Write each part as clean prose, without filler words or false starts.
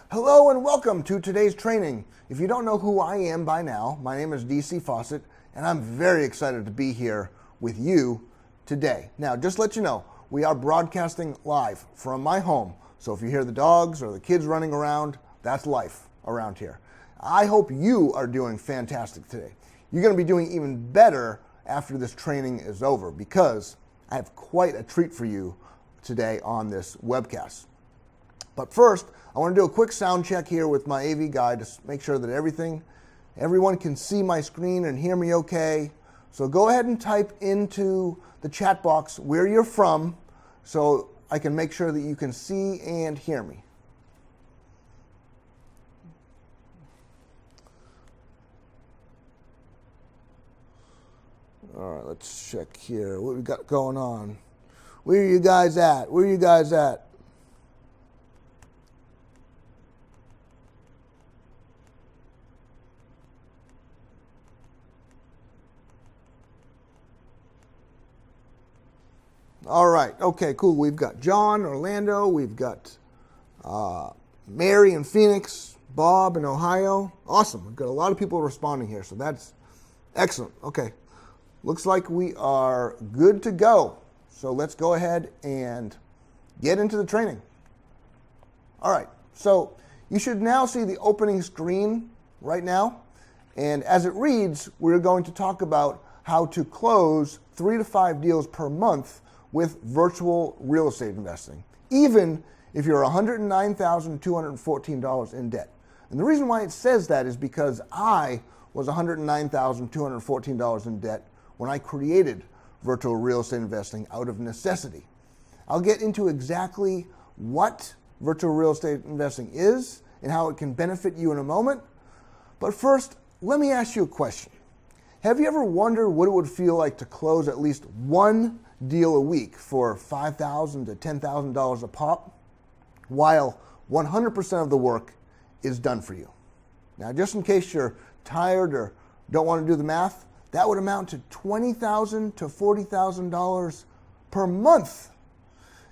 Hello and welcome to today's training. If you don't know who I am by now, my name is DC Fawcett and I'm very excited to be here with you today. Now, just to let you know, we are broadcasting live from my home. So if you hear the dogs or the kids running around, that's life around here. I hope you are doing fantastic today. You're going to be doing even better after this training is over because I have quite a treat for you today on this webcast. But first, I want to do a quick sound check here with my AV guy to make sure that everyone can see my screen and hear me okay. So go ahead and type into the chat box where you're from so I can make sure that you can see and hear me. All right, let's check here. What we got going on? Where are you guys at? Where are you guys at? All right, okay, cool. We've got John, Orlando, we've got Mary in Phoenix, Bob in Ohio. Awesome, we've got a lot of people responding here, so that's excellent. Okay, looks like we are good to go. So let's go ahead and get into the training. All right, so you should now see the opening screen right now. And as it reads, we're going to talk about how to close 3 to 5 deals per month with virtual real estate investing, even if you're $109,214 in debt. And the reason why it says that is because I was $109,214 in debt when I created virtual real estate investing out of necessity. I'll get into exactly what virtual real estate investing is and how it can benefit you in a moment. But first, let me ask you a question. Have you ever wondered what it would feel like to close at least one deal a week for $5,000 to $10,000 a pop, while 100% of the work is done for you? Now, just in case you're tired or don't want to do the math, that would amount to $20,000 to $40,000 per month.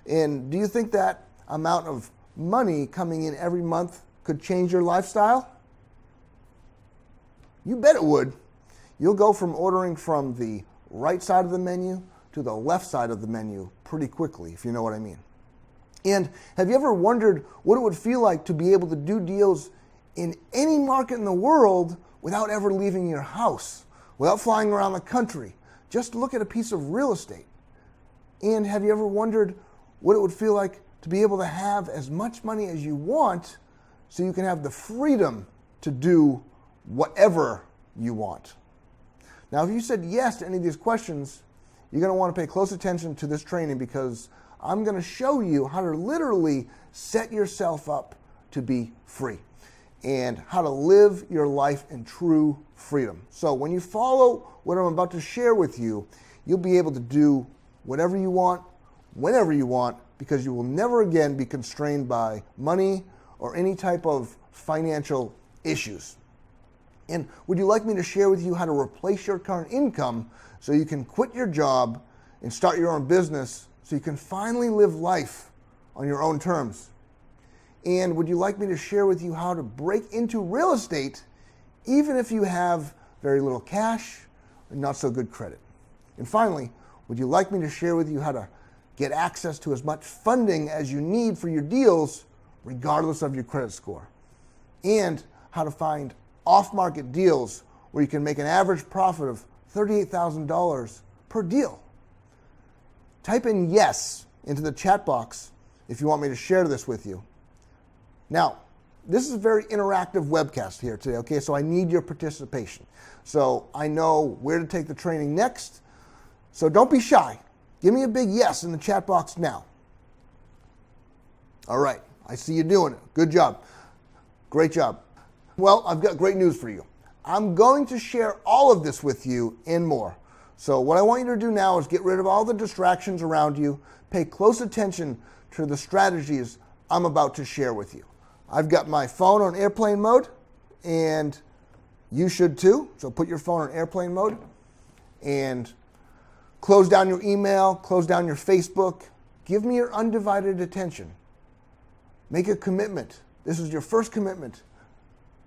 And do you think that amount of money coming in every month could change your lifestyle? You bet it would. You'll go from ordering from the right side of the menu to the left side of the menu pretty quickly, if you know what I mean. And have you ever wondered what it would feel like to be able to do deals in any market in the world without ever leaving your house, without flying around the country? Just look at a piece of real estate. And have you ever wondered what it would feel like to be able to have as much money as you want so you can have the freedom to do whatever you want? Now, if you said yes to any of these questions, you're going to want to pay close attention to this training because I'm going to show you how to literally set yourself up to be free and how to live your life in true freedom. So when you follow what I'm about to share with you, you'll be able to do whatever you want, whenever you want, because you will never again be constrained by money or any type of financial issues. And would you like me to share with you how to replace your current income so you can quit your job and start your own business so you can finally live life on your own terms? And would you like me to share with you how to break into real estate even if you have very little cash and not so good credit? And finally, would you like me to share with you how to get access to as much funding as you need for your deals regardless of your credit score? And how to find off-market deals where you can make an average profit of $38,000 per deal? Type in yes into the chat box if you want me to share this with you. Now, this is a very interactive webcast here today, okay? So I need your participation. So I know where to take the training next. So don't be shy. Give me a big yes in the chat box now. All right, I see you doing it. Good job. Great job. Well, I've got great news for you. I'm going to share all of this with you and more. So what I want you to do now is get rid of all the distractions around you, pay close attention to the strategies I'm about to share with you. I've got my phone on airplane mode, and you should too. So put your phone on airplane mode and close down your email, close down your Facebook. Give me your undivided attention. Make a commitment This is your first commitment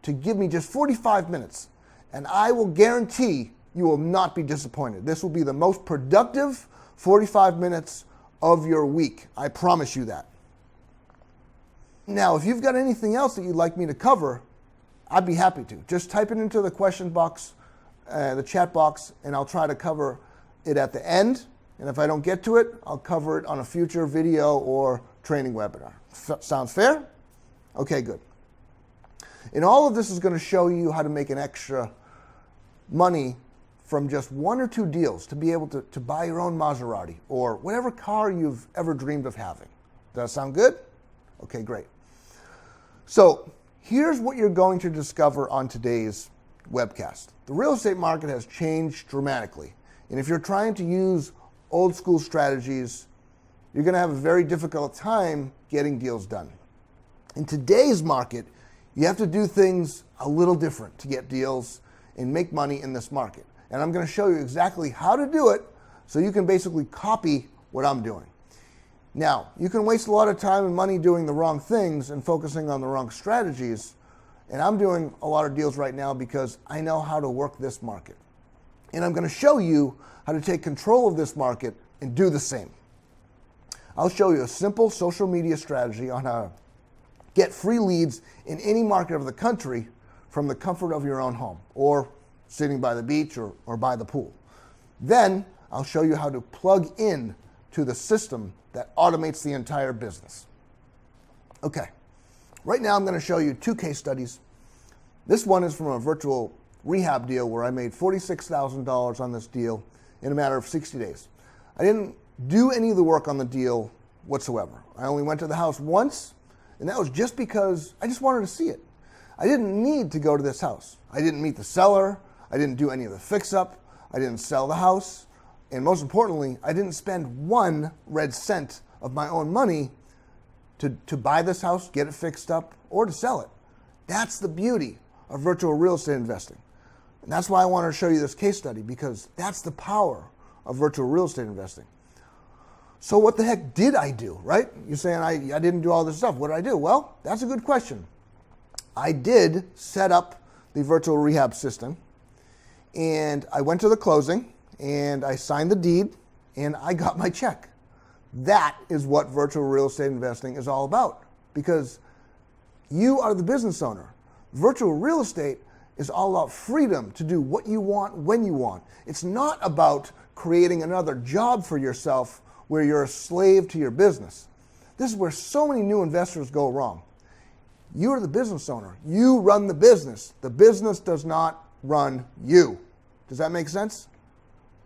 to give me just 45 minutes, and I will guarantee you will not be disappointed. This will be the most productive 45 minutes of your week. I promise you that. Now, if you've got anything else that you'd like me to cover, I'd be happy to. Just type it into the question box, the chat box, and I'll try to cover it at the end. And if I don't get to it, I'll cover it on a future video or training webinar. Sounds fair? Okay, good. And all of this is going to show you how to make an extra money from just one or two deals to be able to buy your own Maserati or whatever car you've ever dreamed of having. Does that sound good? Okay, great. So here's what you're going to discover on today's webcast. The real estate market has changed dramatically. And if you're trying to use old school strategies, you're going to have a very difficult time getting deals done. In today's market, you have to do things a little different to get deals and make money in this market. And I'm going to show you exactly how to do it so you can basically copy what I'm doing. Now, you can waste a lot of time and money doing the wrong things and focusing on the wrong strategies. And I'm doing a lot of deals right now because I know how to work this market. And I'm going to show you how to take control of this market and do the same. I'll show you a simple social media strategy on how to get free leads in any market of the country from the comfort of your own home or sitting by the beach or by the pool. Then I'll show you how to plug in to the system that automates the entire business. Okay, right now I'm going to show you two case studies. This one is from a virtual rehab deal where I made $46,000 on this deal in a matter of 60 days. I didn't do any of the work on the deal whatsoever. I only went to the house once, and that was just because I just wanted to see it. I didn't need to go to this house. I didn't meet the seller. I didn't do any of the fix-up. I didn't sell the house. And most importantly, I didn't spend one red cent of my own money to buy this house, get it fixed up, or to sell it. That's the beauty of virtual real estate investing. And that's why I wanted to show you this case study, because that's the power of virtual real estate investing. So what the heck did I do, right? You're saying I didn't do all this stuff. What did I do? Well, that's a good question. I did set up the virtual rehab system, and I went to the closing, and I signed the deed, and I got my check. That is what virtual real estate investing is all about, because you are the business owner. Virtual real estate is all about freedom to do what you want when you want. It's not about creating another job for yourself where you're a slave to your business. This is where so many new investors go wrong. You're the business owner. You run the business. The business does not run you. Does that make sense?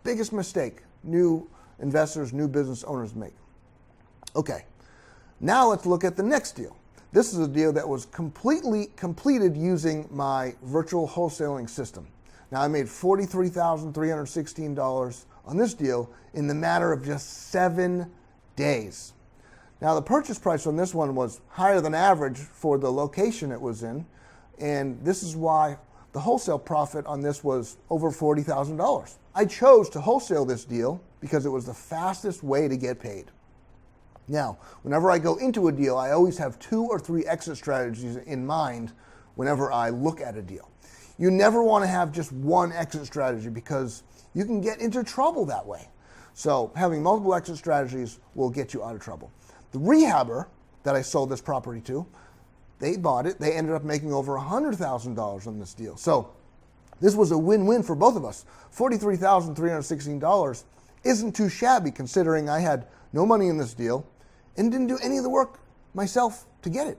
Biggest mistake new investors, new business owners make. Okay, now let's look at the next deal. This is a deal that was completely completed using my virtual wholesaling system. Now I made $43,316 on this deal in the matter of just 7 days. Now the purchase price on this one was higher than average for the location it was in, and this is why the wholesale profit on this was over $40,000. I chose to wholesale this deal because it was the fastest way to get paid. Now, whenever I go into a deal, I always have 2 or 3 exit strategies in mind whenever I look at a deal. You never want to have just one exit strategy because you can get into trouble that way. So having multiple exit strategies will get you out of trouble. The rehabber that I sold this property to, they bought it. They ended up making over $100,000 on this deal. So this was a win-win for both of us. $43,316 isn't too shabby considering I had no money in this deal and didn't do any of the work myself to get it.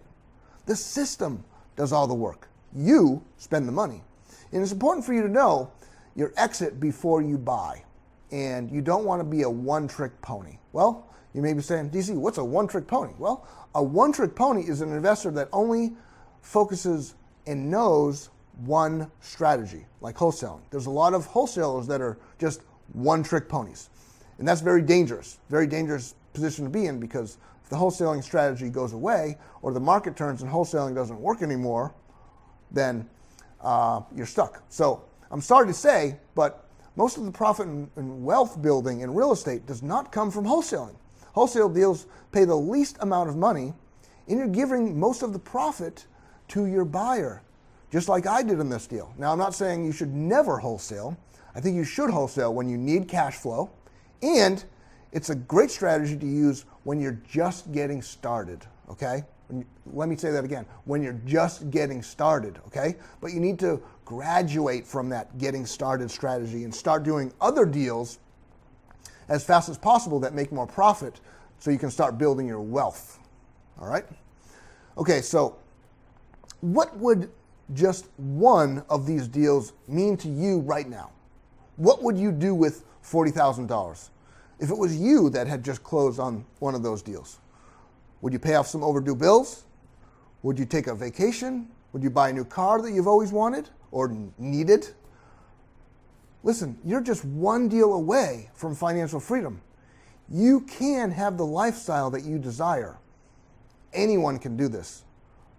The system does all the work. You spend the money. And it's important for you to know your exit before you buy. And you don't want to be a one-trick pony. Well, you may be saying, DC, what's a one-trick pony? Well, a one-trick pony is an investor that only focuses and knows one strategy, like wholesaling. There's a lot of wholesalers that are just one-trick ponies. And that's very dangerous position to be in, because if the wholesaling strategy goes away or the market turns and wholesaling doesn't work anymore, then you're stuck. So I'm sorry to say, but most of the profit and wealth building in real estate does not come from wholesaling. Wholesale deals pay the least amount of money, and you're giving most of the profit to your buyer, just like I did in this deal. Now, I'm not saying you should never wholesale. I think you should wholesale when you need cash flow, and it's a great strategy to use when you're just getting started, okay? Let me say that again, when you're just getting started, okay? But you need to graduate from that getting started strategy and start doing other deals as fast as possible that make more profit so you can start building your wealth, all right? Okay, so what would just one of these deals mean to you right now? What would you do with $40,000 if it was you that had just closed on one of those deals? Would you pay off some overdue bills? Would you take a vacation? Would you buy a new car that you've always wanted or needed? Listen, you're just one deal away from financial freedom. You can have the lifestyle that you desire. Anyone can do this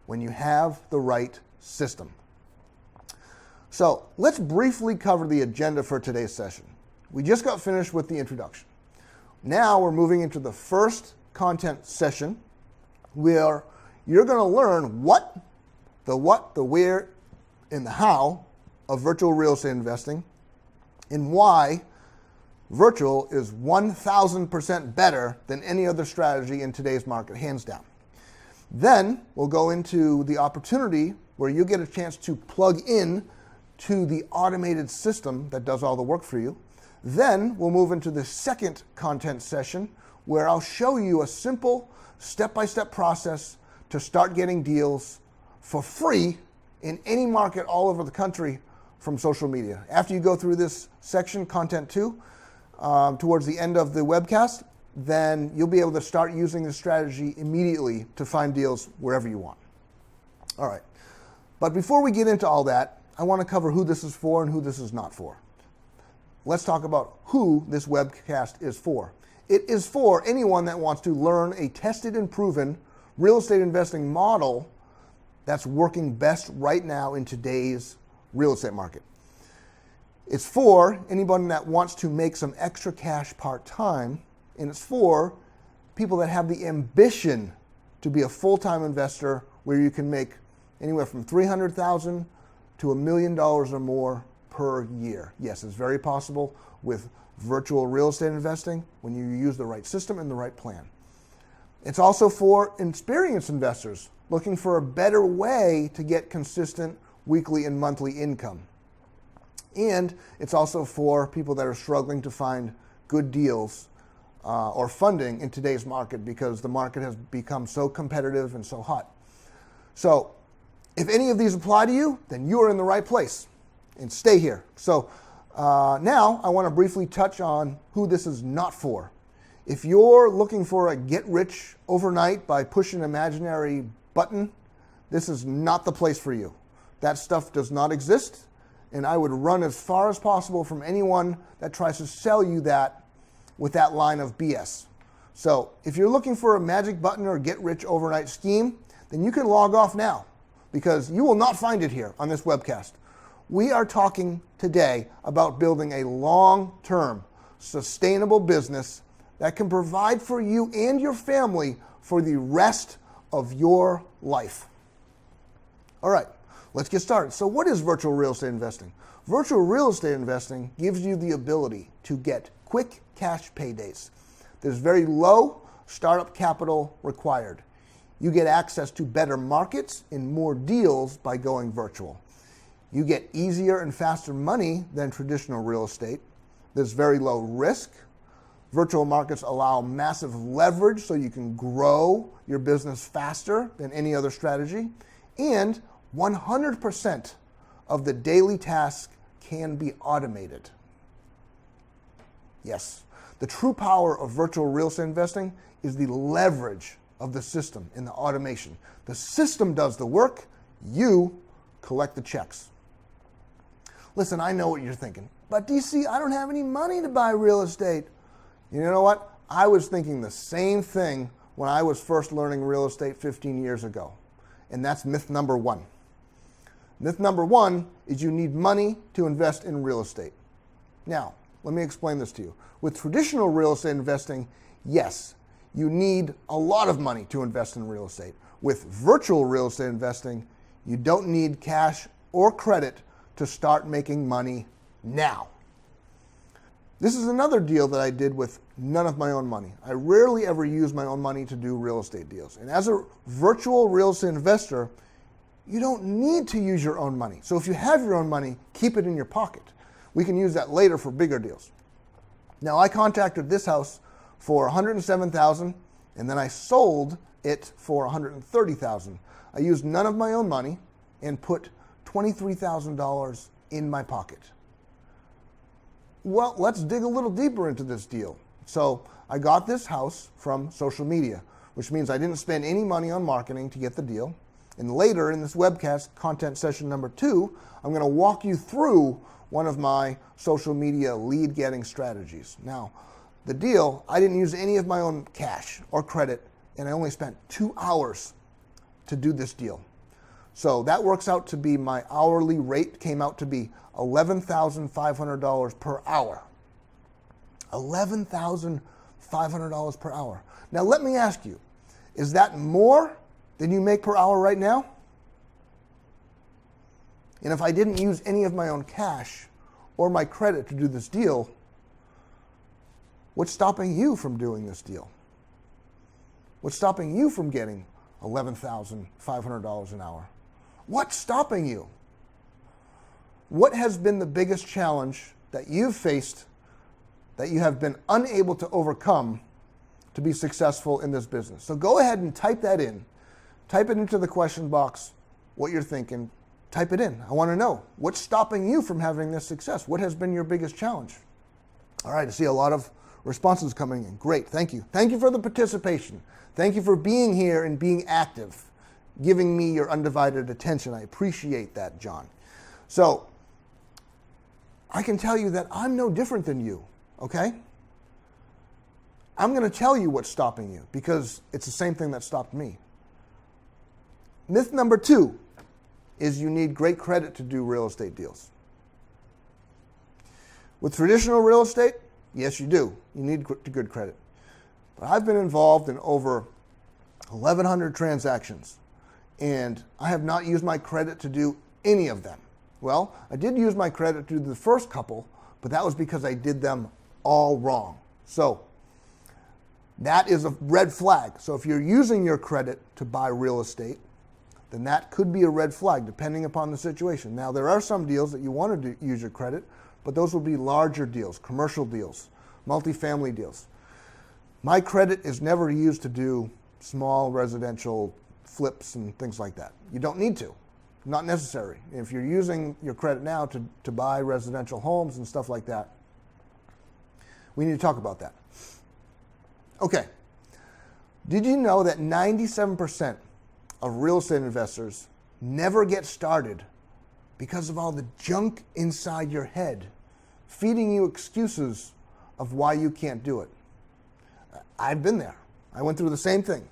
when you have the right system. So let's briefly cover the agenda for today's session. We just got finished with the introduction. Now we're moving into the first content session where you're going to learn the where, and the how of virtual real estate investing, and why virtual is 1,000% better than any other strategy in today's market, hands down. Then we'll go into the opportunity where you get a chance to plug in to the automated system that does all the work for you. Then we'll move into the second content session where I'll show you a simple step-by-step process to start getting deals for free in any market all over the country from social media. After you go through this section, content 2, towards the end of the webcast, then you'll be able to start using this strategy immediately to find deals wherever you want. All right. But before we get into all that, I want to cover who this is for and who this is not for. Let's talk about who this webcast is for. It is for anyone that wants to learn a tested and proven real estate investing model that's working best right now in today's real estate market. It's for anyone that wants to make some extra cash part-time, and it's for people that have the ambition to be a full-time investor where you can make anywhere from $300,000 to $1 million or more per year. Yes, it's very possible with virtual real estate investing when you use the right system and the right plan. It's also for experienced investors looking for a better way to get consistent weekly and monthly income. And it's also for people that are struggling to find good deals or funding in today's market because the market has become so competitive and so hot. So if any of these apply to you, then you are in the right place, and stay here. So now I want to briefly touch on who this is not for. If you're looking for a get rich overnight by pushing an imaginary button, this is not the place for you. That stuff does not exist, and I would run as far as possible from anyone that tries to sell you that with that line of BS. So if you're looking for a magic button or get rich overnight scheme, then you can log off now because you will not find it here on this webcast. We are talking today about building a long-term, sustainable business that can provide for you and your family for the rest of your life. All right, let's get started. So what is virtual real estate investing? Virtual real estate investing gives you the ability to get quick cash paydays. There's very low startup capital required. You get access to better markets and more deals by going virtual. You get easier and faster money than traditional real estate. There's very low risk. Virtual markets allow massive leverage so you can grow your business faster than any other strategy. And 100% of the daily tasks can be automated. Yes, the true power of virtual real estate investing is the leverage of the system in the automation. The system does the work, you collect the checks. Listen, I know what you're thinking, but DC, I don't have any money to buy real estate. You know what? I was thinking the same thing when I was first learning real estate 15 years ago, and that's myth number one. Myth number one is you need money to invest in real estate. Now, let me explain this to you. With traditional real estate investing, yes, you need a lot of money to invest in real estate. With virtual real estate investing, you don't need cash or credit to start making money now. This is another deal that I did with none of my own money. I rarely ever use my own money to do real estate deals. And as a virtual real estate investor, you don't need to use your own money. So if you have your own money, keep it in your pocket. We can use that later for bigger deals. Now, I contracted this house for $107,000, and then I sold it for $130,000. I used none of my own money and put $23,000 in my pocket. Well, let's dig a little deeper into this deal. So I got this house from social media, which means I didn't spend any money on marketing to get the deal. And later in this webcast, content session number 2, I'm going to walk you through one of my social media lead getting strategies. Now, the deal, I didn't use any of my own cash or credit, and I only spent 2 hours to do this deal. So that works out to be, my hourly rate came out to be $11,500 per hour. $11,500 per hour. Now let me ask you, is that more than you make per hour right now? And if I didn't use any of my own cash or my credit to do this deal, what's stopping you from doing this deal? What's stopping you from getting $11,500 an hour? What's stopping you? What has been the biggest challenge that you've faced that you have been unable to overcome to be successful in this business? So go ahead and type that in. Type it into the question box, what you're thinking. Type it in. I want to know, what's stopping you from having this success? What has been your biggest challenge? All right, I see a lot of responses coming in. Great, thank you. Thank you for the participation. Thank you for being here and being active, giving me your undivided attention. I appreciate that, John. So I can tell you that I'm no different than you, okay? I'm going to tell you what's stopping you because it's the same thing that stopped me. Myth number 2 is you need great credit to do real estate deals. With traditional real estate, yes, you do. You need good credit. But I've been involved in over 1,100 transactions, and I have not used my credit to do any of them. Well, I did use my credit to do the first couple, but that was because I did them all wrong. So that is a red flag. So if you're using your credit to buy real estate, then that could be a red flag depending upon the situation. Now, there are some deals that you want to use your credit, but those will be larger deals, commercial deals, multifamily deals. My credit is never used to do small residential flips and things like that. You don't need to. Not necessary. If you're using your credit now to buy residential homes and stuff like that, we need to talk about that. Okay. Did you know that 97% of real estate investors never get started because of all the junk inside your head, feeding you excuses of why you can't do it? I've been there. I went through the same thing.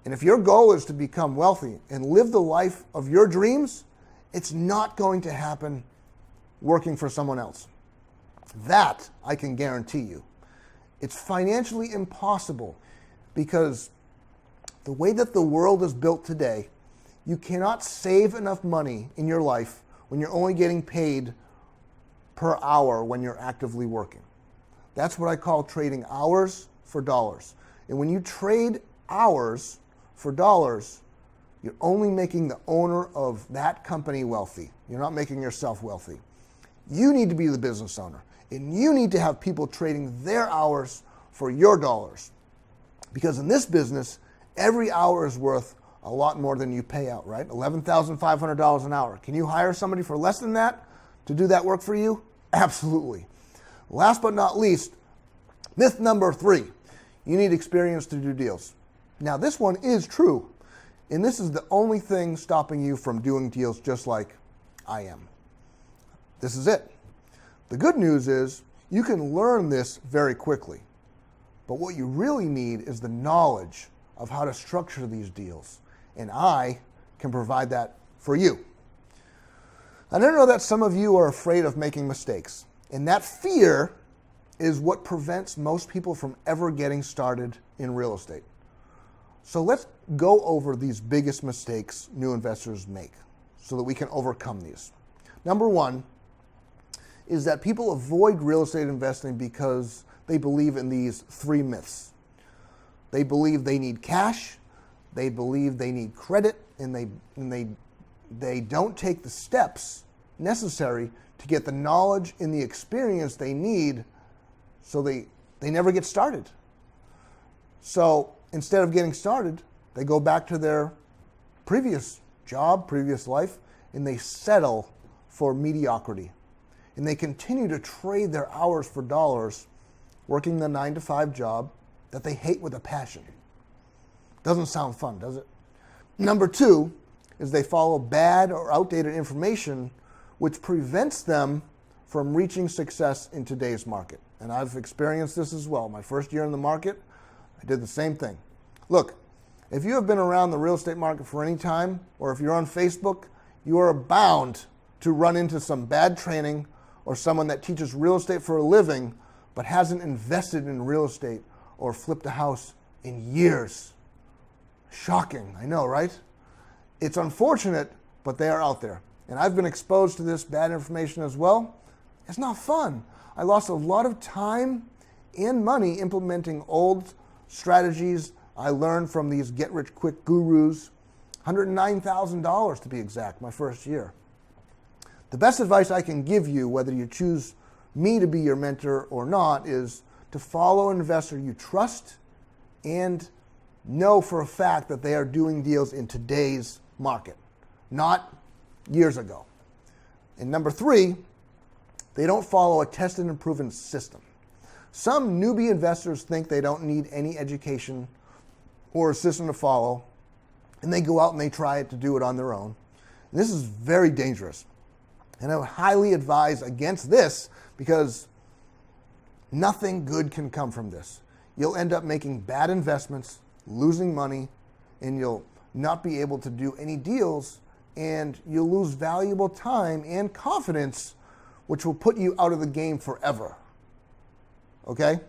And if your goal is to become wealthy and live the life of your dreams, it's not going to happen working for someone else. That I can guarantee you. It's financially impossible because the way that the world is built today, you cannot save enough money in your life when you're only getting paid per hour when you're actively working. That's what I call trading hours for dollars. And when you trade hours for dollars, you're only making the owner of that company wealthy. You're not making yourself wealthy. You need to be the business owner, and you need to have people trading their hours for your dollars. Because in this business, every hour is worth a lot more than you pay out, right? $11,500 an hour. Can you hire somebody for less than that to do that work for you? Absolutely. Last but not least, myth number 3, you need experience to do deals. Now, this one is true, and this is the only thing stopping you from doing deals just like I am. This is it. The good news is you can learn this very quickly, but what you really need is the knowledge of how to structure these deals, and I can provide that for you. I know that some of you are afraid of making mistakes, and that fear is what prevents most people from ever getting started in real estate. So let's go over these biggest mistakes new investors make so that we can overcome these. Number one is that people avoid real estate investing because they believe in these three myths. They believe they need cash, they believe they need credit, and they don't take the steps necessary to get the knowledge and the experience they need, so they never get started. So instead of getting started, they go back to their previous job, previous life, and they settle for mediocrity. And they continue to trade their hours for dollars, working the 9-to-5 job that they hate with a passion. Doesn't sound fun, does it? Number two is they follow bad or outdated information, which prevents them from reaching success in today's market. And I've experienced this as well. My first year in the market, I did the same thing. Look, if you have been around the real estate market for any time, or if you're on Facebook, you are bound to run into some bad training or someone that teaches real estate for a living but hasn't invested in real estate or flipped a house in years. Shocking, I know, right? It's unfortunate, but they are out there. And I've been exposed to this bad information as well. It's not fun. I lost a lot of time and money implementing old strategies I learned from these get-rich-quick gurus. $109,000 to be exact, my first year. The best advice I can give you, whether you choose me to be your mentor or not, is to follow an investor you trust and know for a fact that they are doing deals in today's market, not years ago. And number three, they don't follow a tested and proven system. Some newbie investors think they don't need any education or a system to follow, and they go out and they try to do it on their own. And this is very dangerous. And I would highly advise against this, because nothing good can come from this. You'll end up making bad investments, losing money, and you'll not be able to do any deals, and you'll lose valuable time and confidence, which will put you out of the game forever. Okay?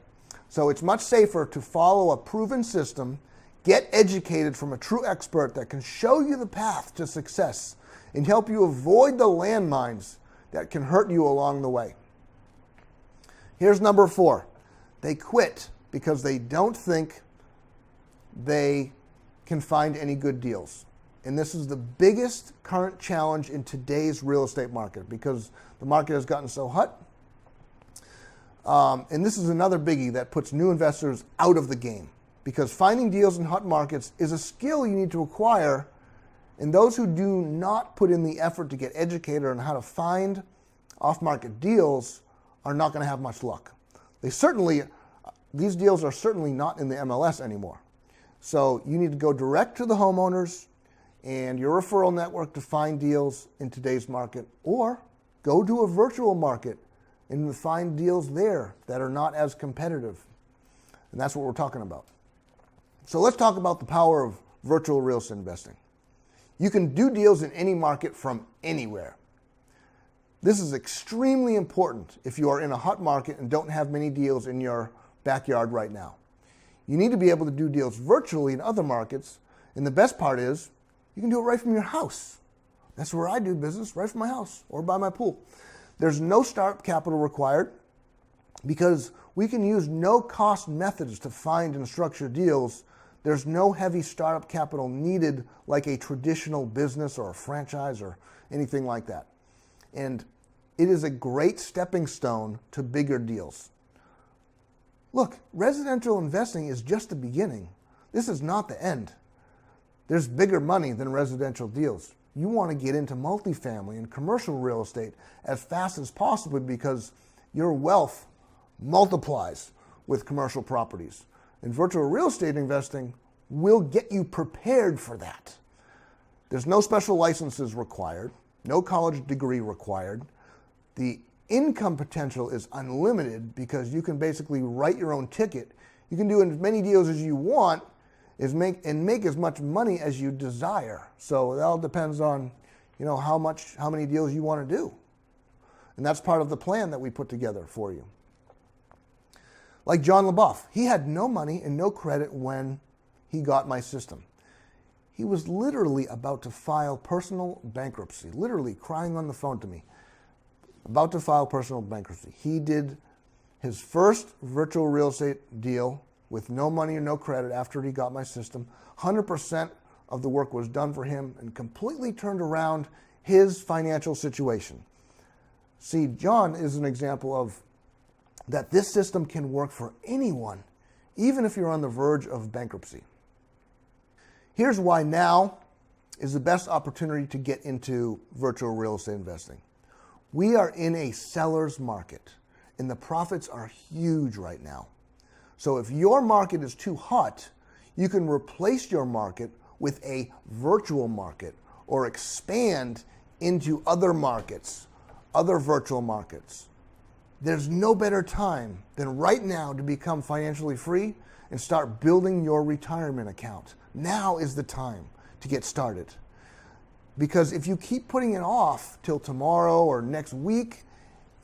So it's much safer to follow a proven system, get educated from a true expert that can show you the path to success and help you avoid the landmines that can hurt you along the way. Here's number four. They quit because they don't think they can find any good deals. And this is the biggest current challenge in today's real estate market, because the market has gotten so hot. And this is another biggie that puts new investors out of the game, because finding deals in hot markets is a skill you need to acquire, and those who do not put in the effort to get educated on how to find off-market deals are not going to have much luck. These deals are certainly not in the MLS anymore. So you need to go direct to the homeowners and your referral network to find deals in today's market, or go to a virtual market and find deals there that are not as competitive. And that's what we're talking about. So let's talk about the power of virtual real estate investing. You can do deals in any market from anywhere. This is extremely important if you are in a hot market and don't have many deals in your backyard right now. You need to be able to do deals virtually in other markets, and the best part is you can do it right from your house. That's where I do business, right from my house or by my pool. There's no startup capital required, because we can use no-cost methods to find and structure deals. There's no heavy startup capital needed like a traditional business or a franchise or anything like that. And it is a great stepping stone to bigger deals. Look, residential investing is just the beginning. This is not the end. There's bigger money than residential deals. You want to get into multifamily and commercial real estate as fast as possible, because your wealth multiplies with commercial properties. And virtual real estate investing will get you prepared for that. There's no special licenses required, no college degree required. The income potential is unlimited, because you can basically write your own ticket. You can do as many deals as you want and make as much money as you desire. So it all depends on, how many deals you want to do. And that's part of the plan that we put together for you. Like John LaBeouf, he had no money and no credit when he got my system. He was literally about to file personal bankruptcy, literally crying on the phone to me, about to file personal bankruptcy. He did his first virtual real estate deal with no money or no credit after he got my system. 100% of the work was done for him and completely turned around his financial situation. See, John is an example of that this system can work for anyone, even if you're on the verge of bankruptcy. Here's why now is the best opportunity to get into virtual real estate investing. We are in a seller's market, and the profits are huge right now. So if your market is too hot, you can replace your market with a virtual market or expand into other markets, other virtual markets. There's no better time than right now to become financially free and start building your retirement account. Now is the time to get started. Because if you keep putting it off till tomorrow or next week,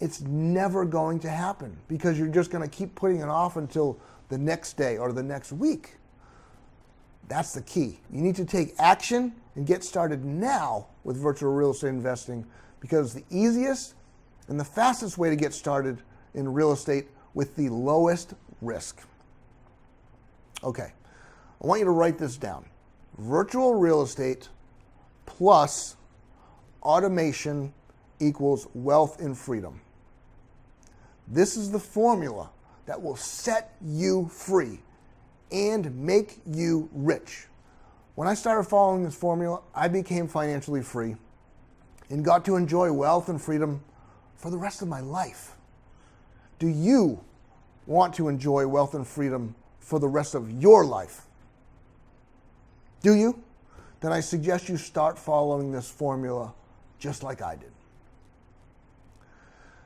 it's never going to happen because you're just going to keep putting it off until the next day or the next week. That's the key. You need to take action and get started now with virtual real estate investing because the easiest and the fastest way to get started in real estate with the lowest risk. Okay, I want you to write this down. Virtual real estate plus automation equals wealth and freedom. This is the formula that will set you free and make you rich. When I started following this formula, I became financially free and got to enjoy wealth and freedom for the rest of my life. Do you want to enjoy wealth and freedom for the rest of your life? Do you? Then I suggest you start following this formula just like I did.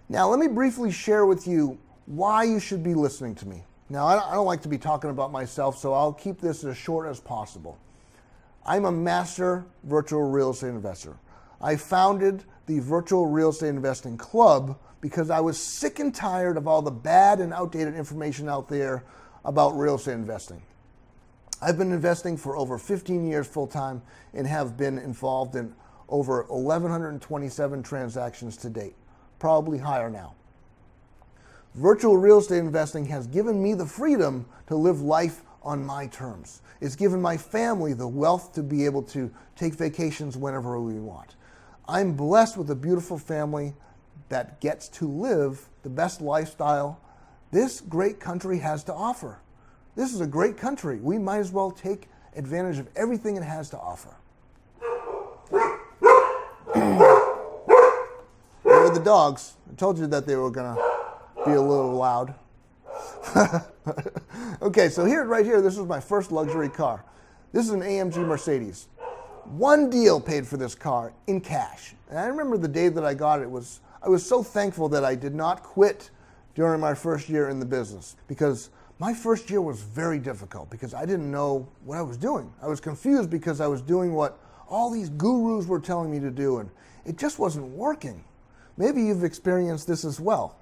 Now, let me briefly share with you why you should be listening to me. Now, I don't like to be talking about myself, so I'll keep this as short as possible. I'm a master virtual real estate investor. I founded the Virtual Real Estate Investing Club because I was sick and tired of all the bad and outdated information out there about real estate investing. I've been investing for over 15 years full-time and have been involved in over 1,127 transactions to date, probably higher now. Virtual real estate investing has given me the freedom to live life on my terms. It's given my family the wealth to be able to take vacations whenever we want. I'm blessed with a beautiful family that gets to live the best lifestyle this great country has to offer. This is a great country. We might as well take advantage of everything it has to offer. There are the dogs. I told you that they were going to be a little loud. Okay, so right here, this is my first luxury car. This is an AMG Mercedes. One deal paid for this car in cash. And I remember the day that I got it, I was so thankful that I did not quit during my first year in the business because my first year was very difficult because I didn't know what I was doing. I was confused because I was doing what all these gurus were telling me to do and it just wasn't working. Maybe you've experienced this as well.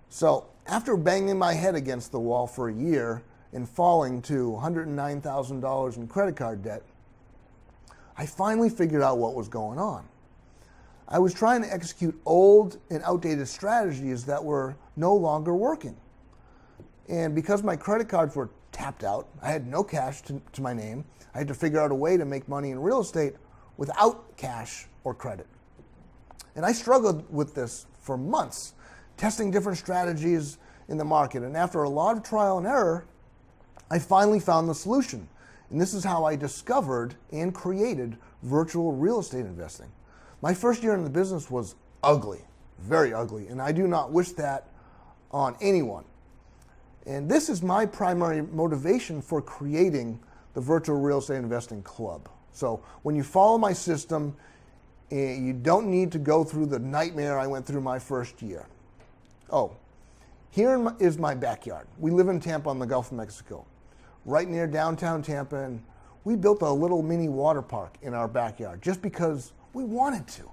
So after banging my head against the wall for a year and falling to $109,000 in credit card debt, I finally figured out what was going on. I was trying to execute old and outdated strategies that were no longer working. And because my credit cards were tapped out, I had no cash to my name. I had to figure out a way to make money in real estate without cash or credit. And I struggled with this for months, testing different strategies in the market. And after a lot of trial and error, I finally found the solution. And this is how I discovered and created virtual real estate investing. My first year in the business was ugly, very ugly, and I do not wish that on anyone. And this is my primary motivation for creating the Virtual Real Estate Investing Club. So when you follow my system, you don't need to go through the nightmare I went through my first year. Oh, here is my backyard. We live in Tampa on the Gulf of Mexico, right near downtown Tampa, and we built a little mini water park in our backyard just because we wanted to.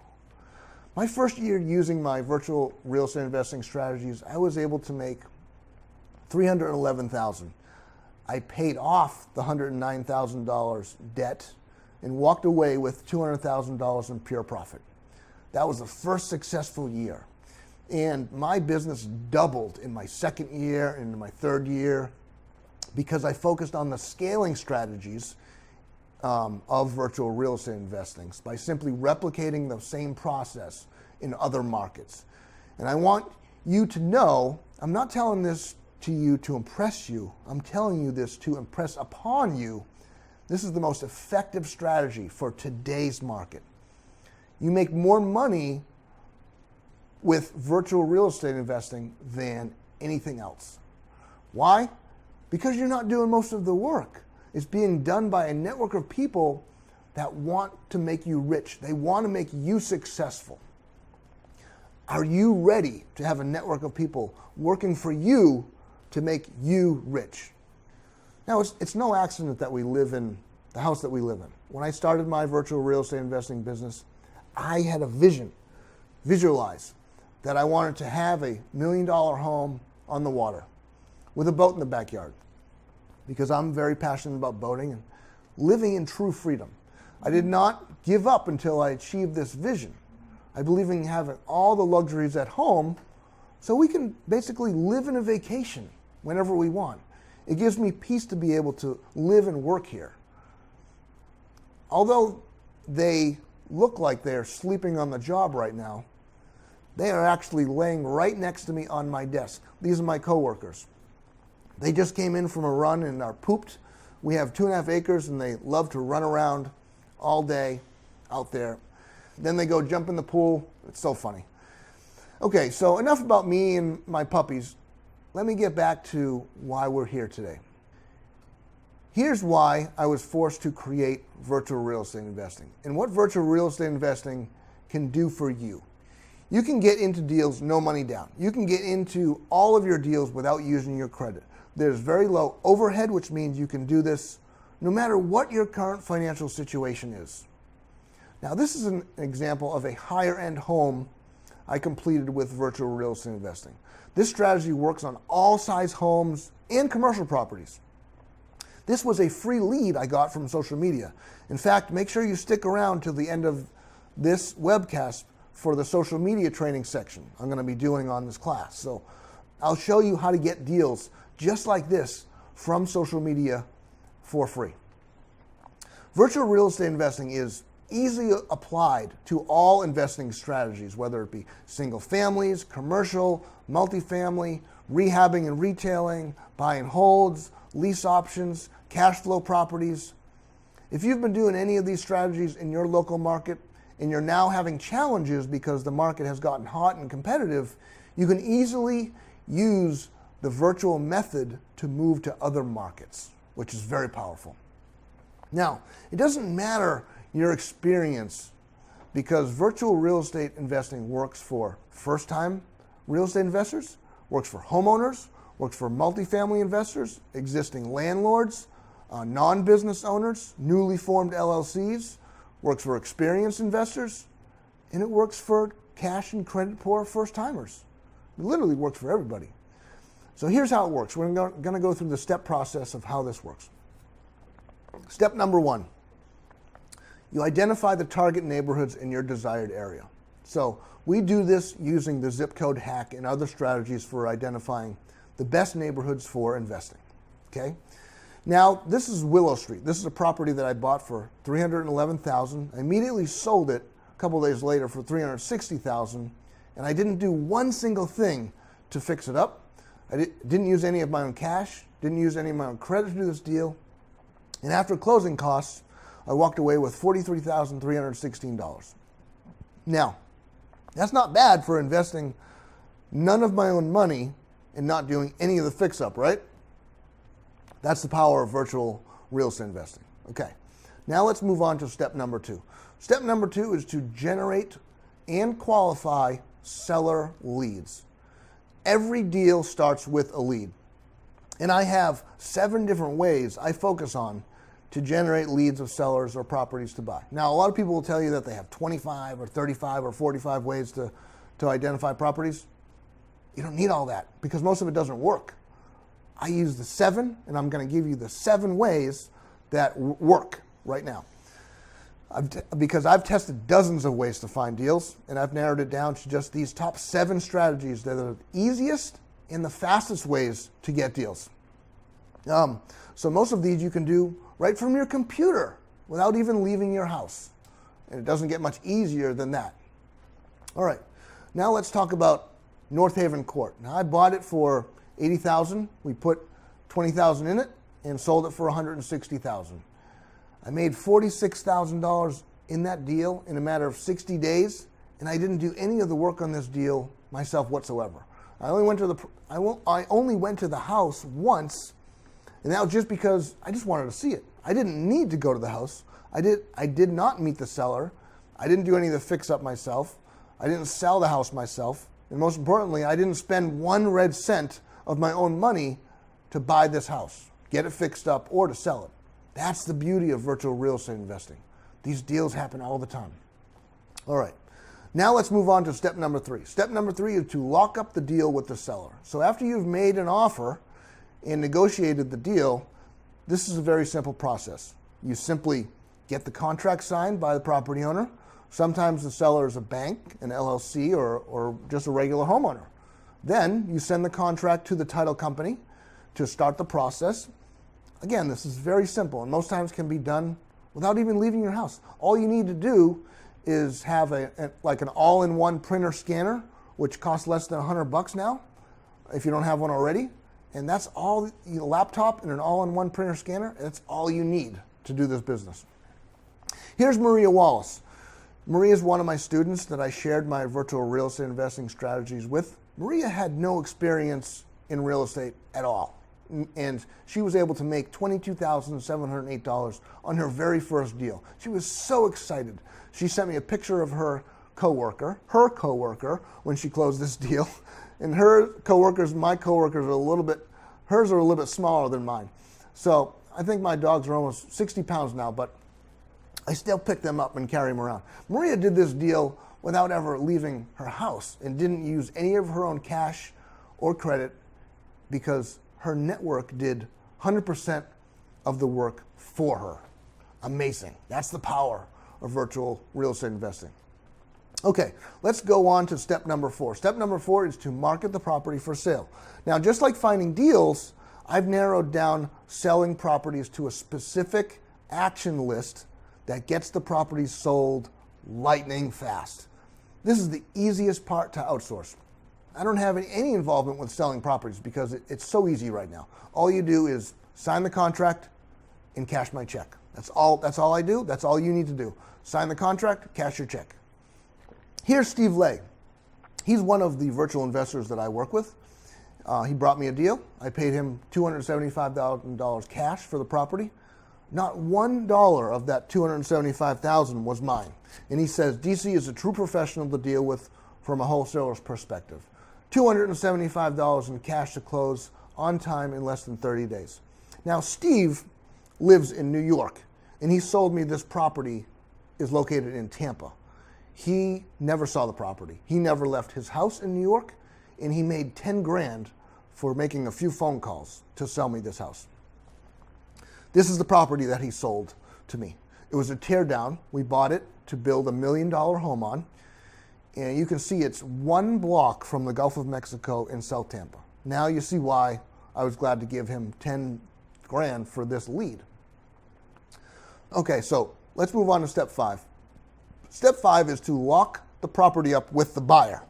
My first year using my virtual real estate investing strategies, I was able to make $311,000. I paid off the $109,000 debt and walked away with $200,000 in pure profit. That was the first successful year. And my business doubled in my second year and in my third year because I focused on the scaling strategies of virtual real estate investing by simply replicating the same process in other markets. And I want you to know, I'm not telling this to you to impress you, I'm telling you this to impress upon you. This is the most effective strategy for today's market. You make more money with virtual real estate investing than anything else. Why? Because you're not doing most of the work. It's being done by a network of people that want to make you rich. They want to make you successful. Are you ready to have a network of people working for you to make you rich? Now, it's no accident that we live in the house that we live in. When I started my virtual real estate investing business, I had a visualize that I wanted to have a $1 million home on the water with a boat in the backyard, because I'm very passionate about boating and living in true freedom. I did not give up until I achieved this vision. I believe in having all the luxuries at home so we can basically live in a vacation whenever we want. It gives me peace to be able to live and work here. Although they look like they're sleeping on the job right now, they are actually laying right next to me on my desk. These are my coworkers. They just came in from a run and are pooped. We have 2.5 acres and they love to run around all day out there. Then they go jump in the pool. It's so funny. Okay, so enough about me and my puppies. Let me get back to why we're here today. Here's why I was forced to create virtual real estate investing and what virtual real estate investing can do for you. You can get into deals no money down. You can get into all of your deals without using your credit. There's very low overhead, which means you can do this no matter what your current financial situation is. Now, this is an example of a higher end home I completed with virtual real estate investing. This strategy works on all size homes and commercial properties. This was a free lead I got from social media. In fact, make sure you stick around till the end of this webcast for the social media training section I'm going to be doing on this class. So I'll show you how to get deals just like this from social media for free. Virtual real estate investing is easily applied to all investing strategies, whether it be single families, commercial, multifamily, rehabbing and retailing, buy and holds, lease options, cash flow properties. If you've been doing any of these strategies in your local market and you're now having challenges because the market has gotten hot and competitive, you can easily use the virtual method to move to other markets, which is very powerful. Now, it doesn't matter your experience, because virtual real estate investing works for first-time real estate investors, works for homeowners, works for multifamily investors, existing landlords, non-business owners, newly formed LLCs, works for experienced investors, and it works for cash and credit poor first-timers. It literally works for everybody. So here's how it works. We're going to go through the step process of how this works. Step number 1. You identify the target neighborhoods in your desired area. So we do this using the zip code hack and other strategies for identifying the best neighborhoods for investing. Okay? Now, this is Willow Street. This is a property that I bought for $311,000. I immediately sold it a couple days later for $360,000, and I didn't do one single thing to fix it up. I didn't use any of my own cash, didn't use any of my own credit to do this deal, and after closing costs, I walked away with $43,316. Now, that's not bad for investing none of my own money and not doing any of the fix-up, right? That's the power of virtual real estate investing. Okay, now let's move on to step number 2. Step number 2 is to generate and qualify seller leads. Every deal starts with a lead. And I have 7 different ways I focus on to generate leads of sellers or properties to buy. Now, a lot of people will tell you that they have 25 or 35 or 45 ways to identify properties. You don't need all that because most of it doesn't work. I use the 7, and I'm going to give you the 7 ways that work right now. Because I've tested dozens of ways to find deals, and I've narrowed it down to just these top 7 strategies that are the easiest and the fastest ways to get deals. So most of these you can do right from your computer without even leaving your house. And it doesn't get much easier than that. All right, now let's talk about North Haven Court. Now I bought it for $80,000. We put $20,000 in it and sold it for $160,000. I made $46,000 in that deal in a matter of 60 days, and I didn't do any of the work on this deal myself whatsoever. I only went to the house once, and that was just because I just wanted to see it. I didn't need to go to the house. I did not meet the seller. I didn't do any of the fix-up myself. I didn't sell the house myself. And most importantly, I didn't spend 1 red cent of my own money to buy this house, get it fixed up, or to sell it. That's the beauty of virtual real estate investing. These deals happen all the time. All right, now let's move on to step number 3. Step number 3 is to lock up the deal with the seller. So after you've made an offer and negotiated the deal, this is a very simple process. You simply get the contract signed by the property owner. Sometimes the seller is a bank, an LLC, or just a regular homeowner. Then you send the contract to the title company to start the process. Again, this is very simple, and most times can be done without even leaving your house. All you need to do is have like an all-in-one printer scanner, which costs less than $100 now, if you don't have one already. And that's all, a laptop and an all-in-one printer scanner, that's all you need to do this business. Here's Maria Wallace. Maria is one of my students that I shared my virtual real estate investing strategies with. Maria had no experience in real estate at all. And she was able to make $22,708 on her very first deal. She was so excited. She sent me a picture of her coworker, when she closed this deal. And her coworkers, my coworkers hers are a little bit smaller than mine. So I think my dogs are almost 60 pounds now, but I still pick them up and carry them around. Maria did this deal without ever leaving her house and didn't use any of her own cash or credit because her network did 100% of the work for her. Amazing. That's the power of virtual real estate investing. Okay, let's go on to step number 4. Step number 4 is to market the property for sale. Now, just like finding deals, I've narrowed down selling properties to a specific action list that gets the properties sold lightning fast. This is the easiest part to outsource. I don't have any involvement with selling properties because it's so easy right now. All you do is sign the contract and cash my check. That's all I do. That's all you need to do. Sign the contract, cash your check. Here's Steve Lay. He's one of the virtual investors that I work with. He brought me a deal. I paid him $275,000 cash for the property. Not $1 of that $275,000 was mine. And he says, DC is a true professional to deal with from a wholesaler's perspective. $275 in cash to close on time in less than 30 days. Now, Steve lives in New York, and he sold me this property is located in Tampa. He never saw the property. He never left his house in New York, and he made 10 grand for making a few phone calls to sell me this house. This is the property that he sold to me. It was a tear down. We bought it to build $1 million home on. And you can see it's 1 block from the Gulf of Mexico in South Tampa. Now you see why I was glad to give him 10 grand for this lead. Okay, so let's move on to step 5. Step 5 is to lock the property up with the buyer.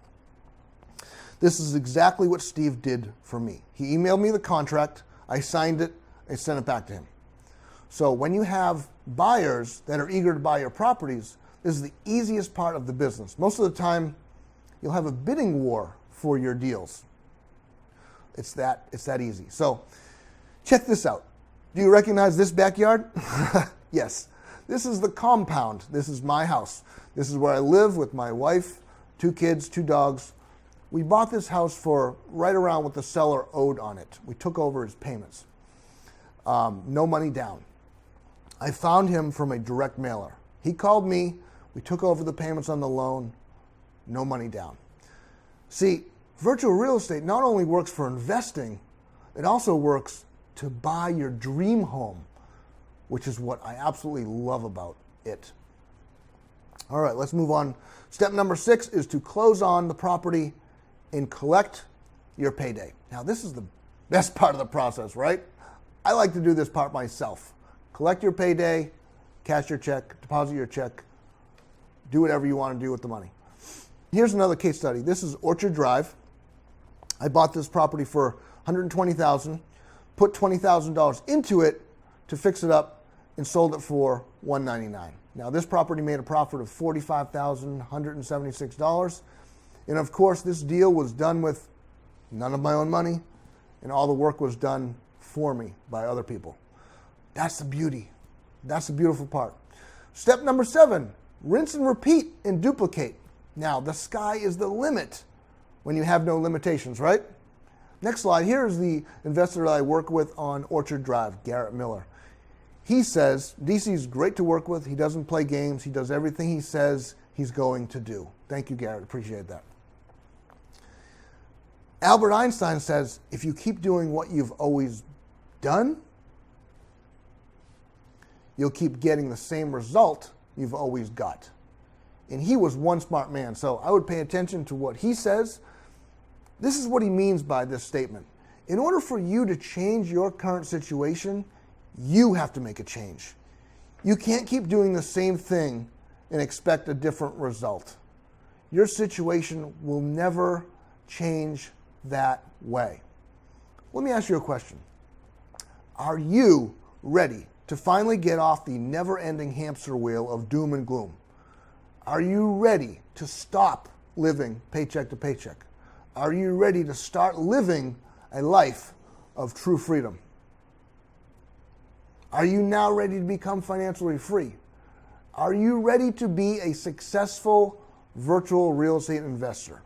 This is exactly what Steve did for me. He emailed me the contract, I signed it, I sent it back to him. So when you have buyers that are eager to buy your properties, this is the easiest part of the business. Most of the time, you'll have a bidding war for your deals. It's that easy. So check this out. Do you recognize this backyard? Yes. This is the compound. This is my house. This is where I live with my wife, 2 kids, 2 dogs. We bought this house for right around what the seller owed on it. We took over his payments. No money down. I found him from a direct mailer. He called me. We took over the payments on the loan. No money down. See, virtual real estate not only works for investing, It also works to buy your dream home, which is what I absolutely love about it. All right, let's move on. Step number 6 is to close on the property and collect your payday. Now, this is the best part of the process, right? I like to do this part myself. Collect your payday, cash your check, deposit your check, do whatever you want to do with the money. Here's another case study. This is Orchard Drive. I bought this property for $120,000, put $20,000 into it to fix it up, and sold it for $199,000. Now, this property made a profit of $45,176. And of course, this deal was done with none of my own money, and all the work was done for me by other people. That's the beauty. That's the beautiful part. Step number 7, rinse and repeat and duplicate. Now, the sky is the limit when you have no limitations, right? Next slide. Here is the investor that I work with on Orchard Drive, Garrett Miller. He says DC's great to work with. He doesn't play games. He does everything he says he's going to do. Thank you, Garrett. Appreciate that. Albert Einstein says, if you keep doing what you've always done, you'll keep getting the same result you've always got. And he was one smart man, so I would pay attention to what he says. This is what he means by this statement. In order for you to change your current situation, you have to make a change. You can't keep doing the same thing and expect a different result. Your situation will never change that way. Let me ask you a question. Are you ready to finally get off the never-ending hamster wheel of doom and gloom? Are you ready to stop living paycheck to paycheck? Are you ready to start living a life of true freedom? Are you now ready to become financially free? Are you ready to be a successful virtual real estate investor?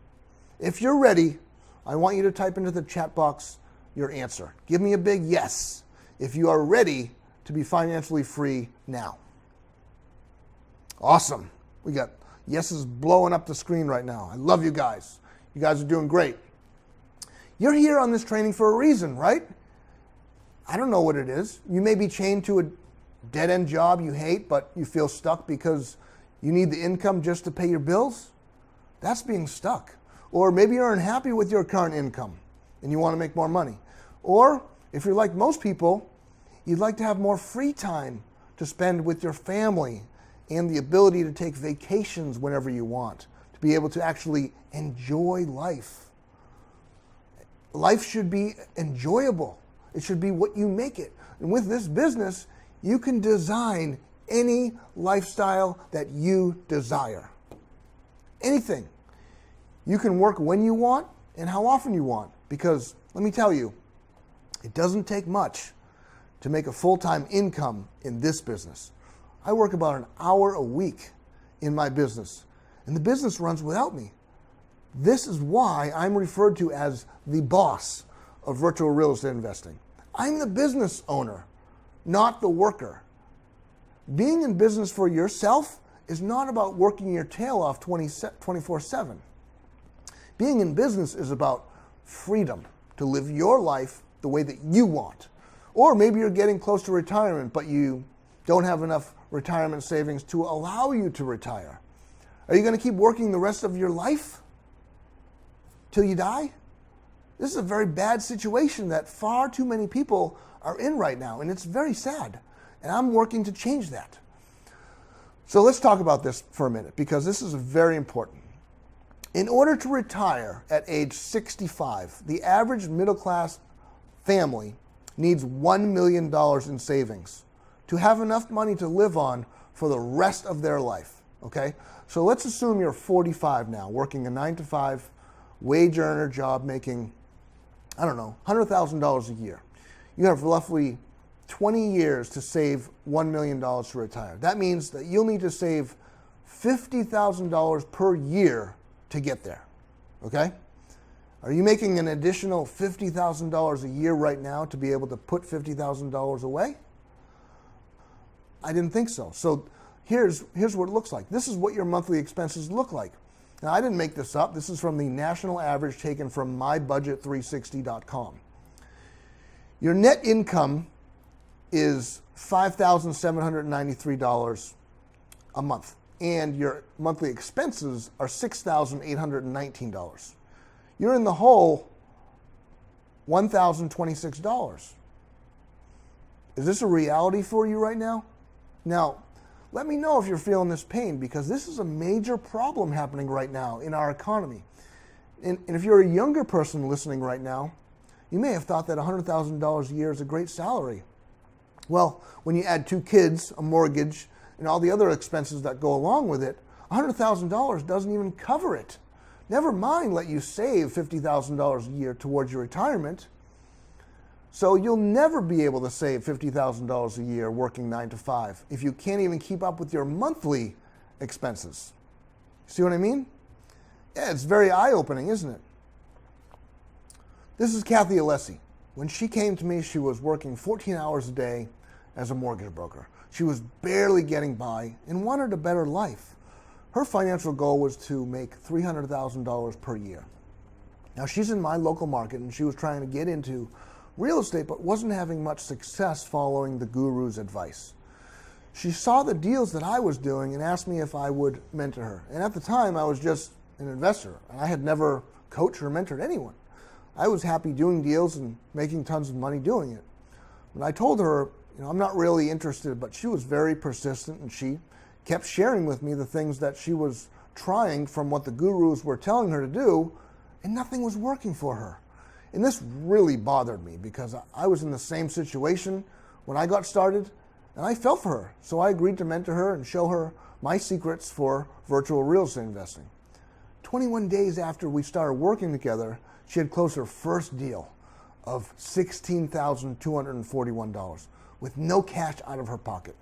If you're ready, I want you to type into the chat box your answer. Give me a big yes if you are ready to be financially free now. Awesome. We got yeses blowing up the screen right now. I love you guys. You guys are doing great. You're here on this training for a reason, right? I don't know what it is. You may be chained to a dead-end job you hate, but you feel stuck because you need the income just to pay your bills. That's being stuck. Or maybe you're unhappy with your current income and you want to make more money. Or if you're like most people, you'd like to have more free time to spend with your family and the ability to take vacations whenever you want, to be able to actually enjoy life. Life should be enjoyable. It should be what you make it. And with this business, you can design any lifestyle that you desire. Anything. You can work when you want and how often you want. Because let me tell you, it doesn't take much to make a full-time income in this business. I work about an hour a week in my business, and the business runs without me. This is why I'm referred to as the boss of virtual real estate investing. I'm the business owner, not the worker. Being in business for yourself is not about working your tail off 24/7. Being in business is about freedom to live your life the way that you want. Or maybe you're getting close to retirement, but you don't have enough retirement savings to allow you to retire. Are you going to keep working the rest of your life till you die? This is a very bad situation that far too many people are in right now, and it's very sad. And I'm working to change that. So let's talk about this for a minute, because this is very important. In order to retire at age 65, the average middle-class family needs $1 million in savings to have enough money to live on for the rest of their life, okay? So let's assume you're 45 now, working a 9-to-5 wage earner job, making, I don't know, $100,000 a year. You have roughly 20 years to save $1 million to retire. That means that you'll need to save $50,000 per year to get there, okay? Are you making an additional $50,000 a year right now to be able to put $50,000 away? I didn't think so. So here's what it looks like. This is what your monthly expenses look like. Now, I didn't make this up. This is from the national average taken from mybudget360.com. Your net income is $5,793 a month, and your monthly expenses are $6,819. You're in the hole $1,026. Is this a reality for you right now? Now, let me know if you're feeling this pain, because this is a major problem happening right now in our economy. And if you're a younger person listening right now, you may have thought that $100,000 a year is a great salary. Well, when you add 2 kids, a mortgage, and all the other expenses that go along with it, $100,000 doesn't even cover it. Never mind let you save $50,000 a year towards your retirement. So you'll never be able to save $50,000 a year working 9 to 5 if you can't even keep up with your monthly expenses. See what I mean? Yeah, it's very eye-opening, isn't it? This is Kathy Alessi. When she came to me, she was working 14 hours a day as a mortgage broker. She was barely getting by and wanted a better life. Her financial goal was to make $300,000 per year. Now, she's in my local market, and she was trying to get into real estate but wasn't having much success following the guru's advice. She saw the deals that I was doing and asked me if I would mentor her. And at the time, I was just an investor, and I had never coached or mentored anyone. I was happy doing deals and making tons of money doing it. When I told her, I'm not really interested, but she was very persistent, and she kept sharing with me the things that she was trying from what the gurus were telling her to do, and nothing was working for her. And this really bothered me, because I was in the same situation when I got started, and I felt for her. So I agreed to mentor her and show her my secrets for virtual real estate investing. 21 days after we started working together, she had closed her first deal of $16,241 with no cash out of her pocket.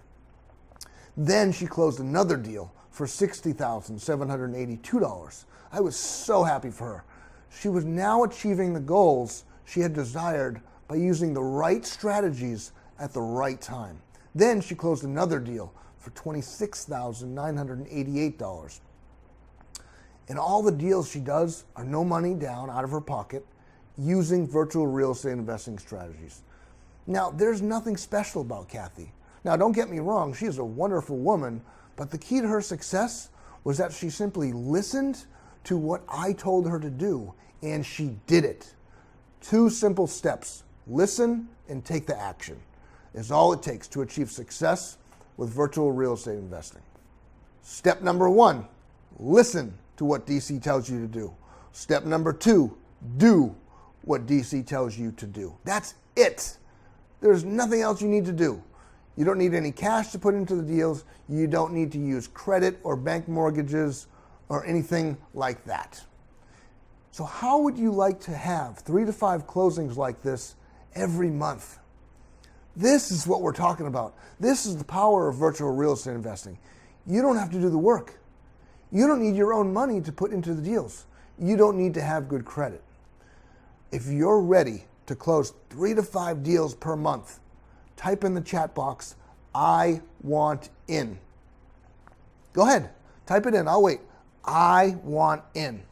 Then she closed another deal for $60,782. I was so happy for her. She was now achieving the goals she had desired by using the right strategies at the right time. Then she closed another deal for $26,988. And all the deals she does are no money down out of her pocket using virtual real estate investing strategies. Now, there's nothing special about Kathy. Now, don't get me wrong, she is a wonderful woman, but the key to her success was that she simply listened to what I told her to do, and she did it. 2 simple steps: listen and take the action is all it takes to achieve success with virtual real estate investing. Step number 1, listen to what DC tells you to do. Step number 2, do what DC tells you to do. That's it. There's nothing else you need to do. You don't need any cash to put into the deals. You don't need to use credit or bank mortgages or anything like that. So how would you like to have 3 to 5 closings like this every month? This is what we're talking about. This is the power of virtual real estate investing. You don't have to do the work. You don't need your own money to put into the deals. You don't need to have good credit. If you're ready to close 3 to 5 deals per month, type in the chat box, "I want in." Go ahead, type it in. I'll wait. I want in.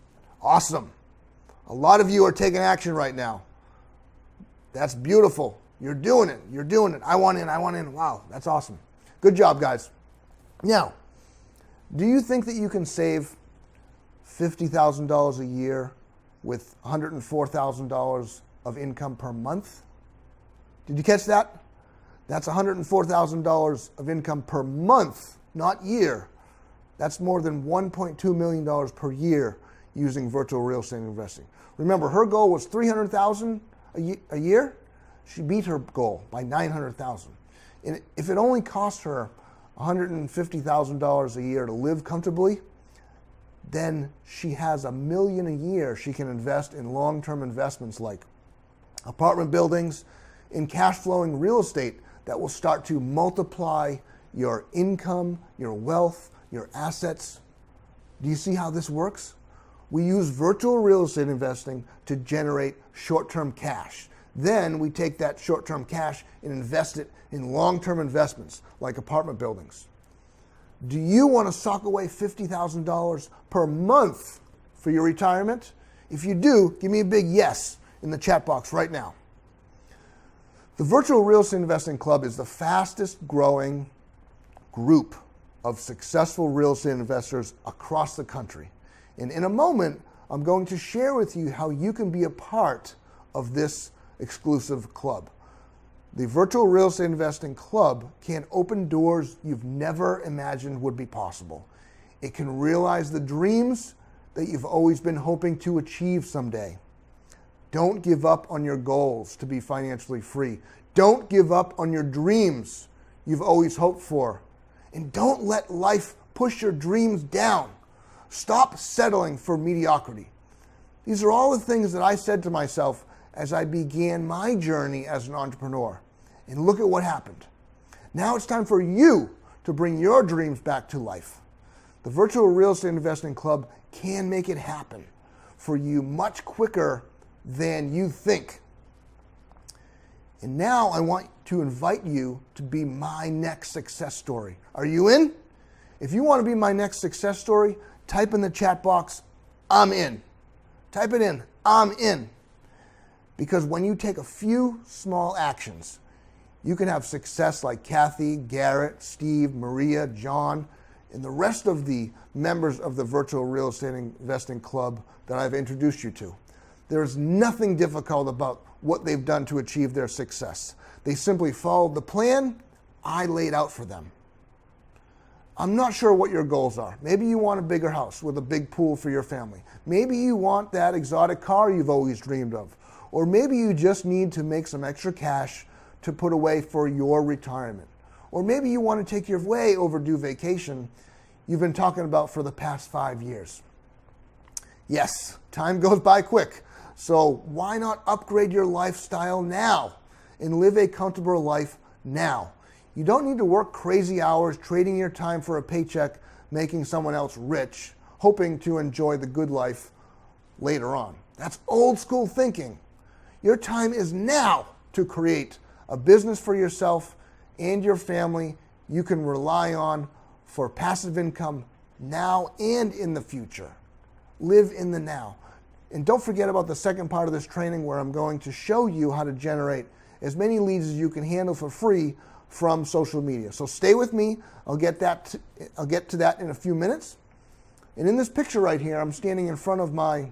Awesome. A lot of you are taking action right now. That's beautiful. You're doing it. You're doing it. I want in. I want in. Wow, that's awesome. Good job, guys. Now, do you think that you can save $50,000 a year with $104,000 of income per month? Did you catch that? That's $104,000 of income per month, not year. That's more than $1.2 million per year using virtual real estate investing. Remember, her goal was $300,000 a year. She beat her goal by $900,000. And if it only cost her $150,000 a year to live comfortably, then she has $1 million a year she can invest in long-term investments like apartment buildings, in cash-flowing real estate that will start to multiply your income, your wealth, your assets. Do you see how this works? We use virtual real estate investing to generate short-term cash. Then we take that short-term cash and invest it in long-term investments like apartment buildings. Do you want to sock away $50,000 per month for your retirement? If you do, give me a big yes in the chat box right now. The Virtual Real Estate Investing Club is the fastest growing group of successful real estate investors across the country. And in a moment, I'm going to share with you how you can be a part of this exclusive club. The Virtual Real Estate Investing Club can open doors you've never imagined would be possible. It can realize the dreams that you've always been hoping to achieve someday. Don't give up on your goals to be financially free. Don't give up on your dreams you've always hoped for. And don't let life push your dreams down. Stop settling for mediocrity. These are all the things that I said to myself as I began my journey as an entrepreneur. And look at what happened. Now it's time for you to bring your dreams back to life. The Virtual Real Estate Investing Club can make it happen for you much quicker than you think. And now I want to invite you to be my next success story. Are you in? If you want to be my next success story, type in the chat box, I'm in. Type it in, I'm in. Because when you take a few small actions, you can have success like Kathy, Garrett, Steve, Maria, John, and the rest of the members of the Virtual Real Estate Investing Club that I've introduced you to. There is nothing difficult about what they've done to achieve their success. They simply followed the plan I laid out for them. I'm not sure what your goals are. Maybe you want a bigger house with a big pool for your family. Maybe you want that exotic car you've always dreamed of. Or maybe you just need to make some extra cash to put away for your retirement. Or maybe you want to take your way overdue vacation you've been talking about for the past 5 years. Yes, time goes by quick. So why not upgrade your lifestyle now and live a comfortable life now? You don't need to work crazy hours trading your time for a paycheck, making someone else rich, hoping to enjoy the good life later on. That's old school thinking. Your time is now to create a business for yourself and your family you can rely on for passive income now and in the future. Live in the now. And don't forget about the second part of this training where I'm going to show you how to generate as many leads as you can handle for free from social media. So stay with me. I'll get to that in a few minutes. And in this picture right here, I'm standing in front of my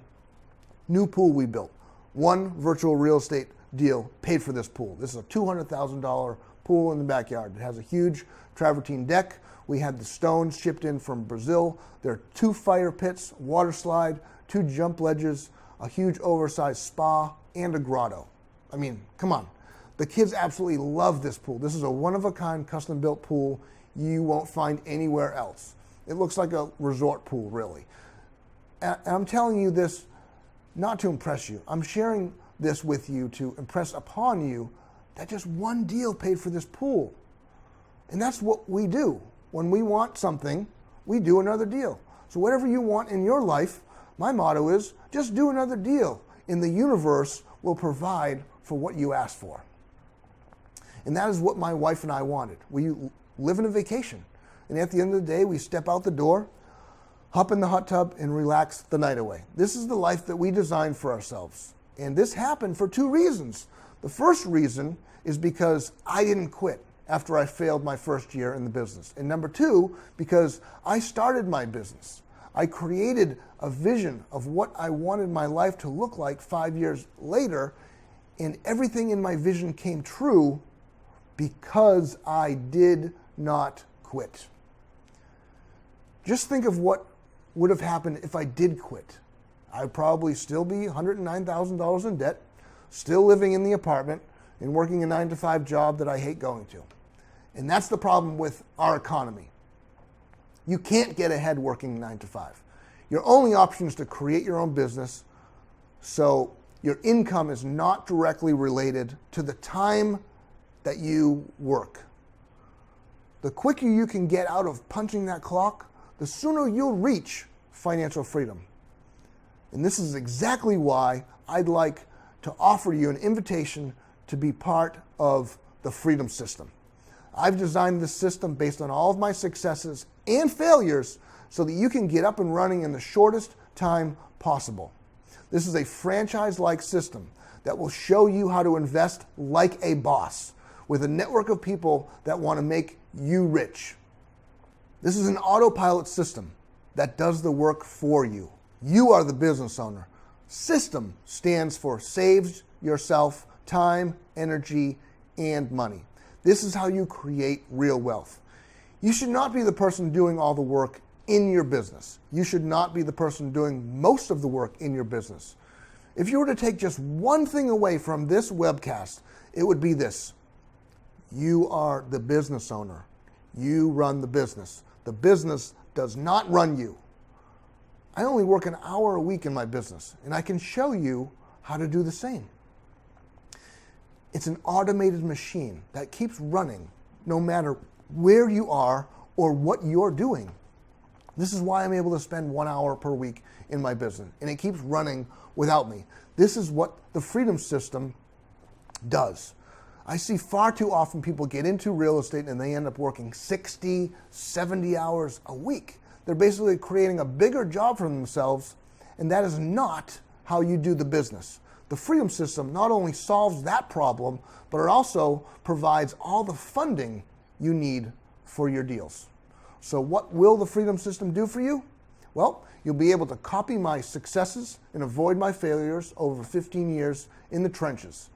new pool we built. One virtual real estate deal paid for this pool. This is a $200,000 pool in the backyard. It has a huge travertine deck. We had the stones shipped in from Brazil. There are 2 fire pits, water slide, 2 jump ledges, a huge oversized spa, and a grotto. I mean, come on. The kids absolutely love this pool. This is a one-of-a-kind custom-built pool you won't find anywhere else. It looks like a resort pool, really. And I'm telling you this not to impress you. I'm sharing this with you to impress upon you that just one deal paid for this pool. And that's what we do. When we want something, we do another deal. So whatever you want in your life, my motto is just do another deal, and the universe will provide for what you ask for. And that is what my wife and I wanted. We live in a vacation. And at the end of the day, we step out the door, hop in the hot tub, and relax the night away. This is the life that we designed for ourselves. And this happened for 2 reasons. The first reason is because I didn't quit after I failed my first year in the business. And number 2, because I started my business. I created a vision of what I wanted my life to look like 5 years later, and everything in my vision came true because I did not quit. Just think of what would have happened if I did quit. I'd probably still be $109,000 in debt, still living in the apartment, and working a 9-to-5 job that I hate going to. And that's the problem with our economy. You can't get ahead working 9-to-5. Your only option is to create your own business so your income is not directly related to the time that you work. The quicker you can get out of punching that clock, the sooner you'll reach financial freedom. And this is exactly why I'd like to offer you an invitation to be part of the Freedom System. I've designed this system based on all of my successes and failures so that you can get up and running in the shortest time possible. This is a franchise-like system that will show you how to invest like a boss with a network of people that want to make you rich. This is an autopilot system that does the work for you. You are the business owner. System stands for saves yourself time, energy, and money. This is how you create real wealth. You should not be the person doing all the work in your business. You should not be the person doing most of the work in your business. If you were to take just one thing away from this webcast, it would be this. You are the business owner. You run the business. The business does not run you. I only work an hour a week in my business, and I can show you how to do the same. It's an automated machine that keeps running no matter where you are or what you're doing. This is why I'm able to spend 1 hour per week in my business, and it keeps running without me. This is what the Freedom System does. I see far too often people get into real estate and they end up working 60, 70 hours a week. They're basically creating a bigger job for themselves, and that is not how you do the business. The Freedom System not only solves that problem, but it also provides all the funding you need for your deals. So what will the Freedom System do for you? Well, you'll be able to copy my successes and avoid my failures over 15 years in the trenches.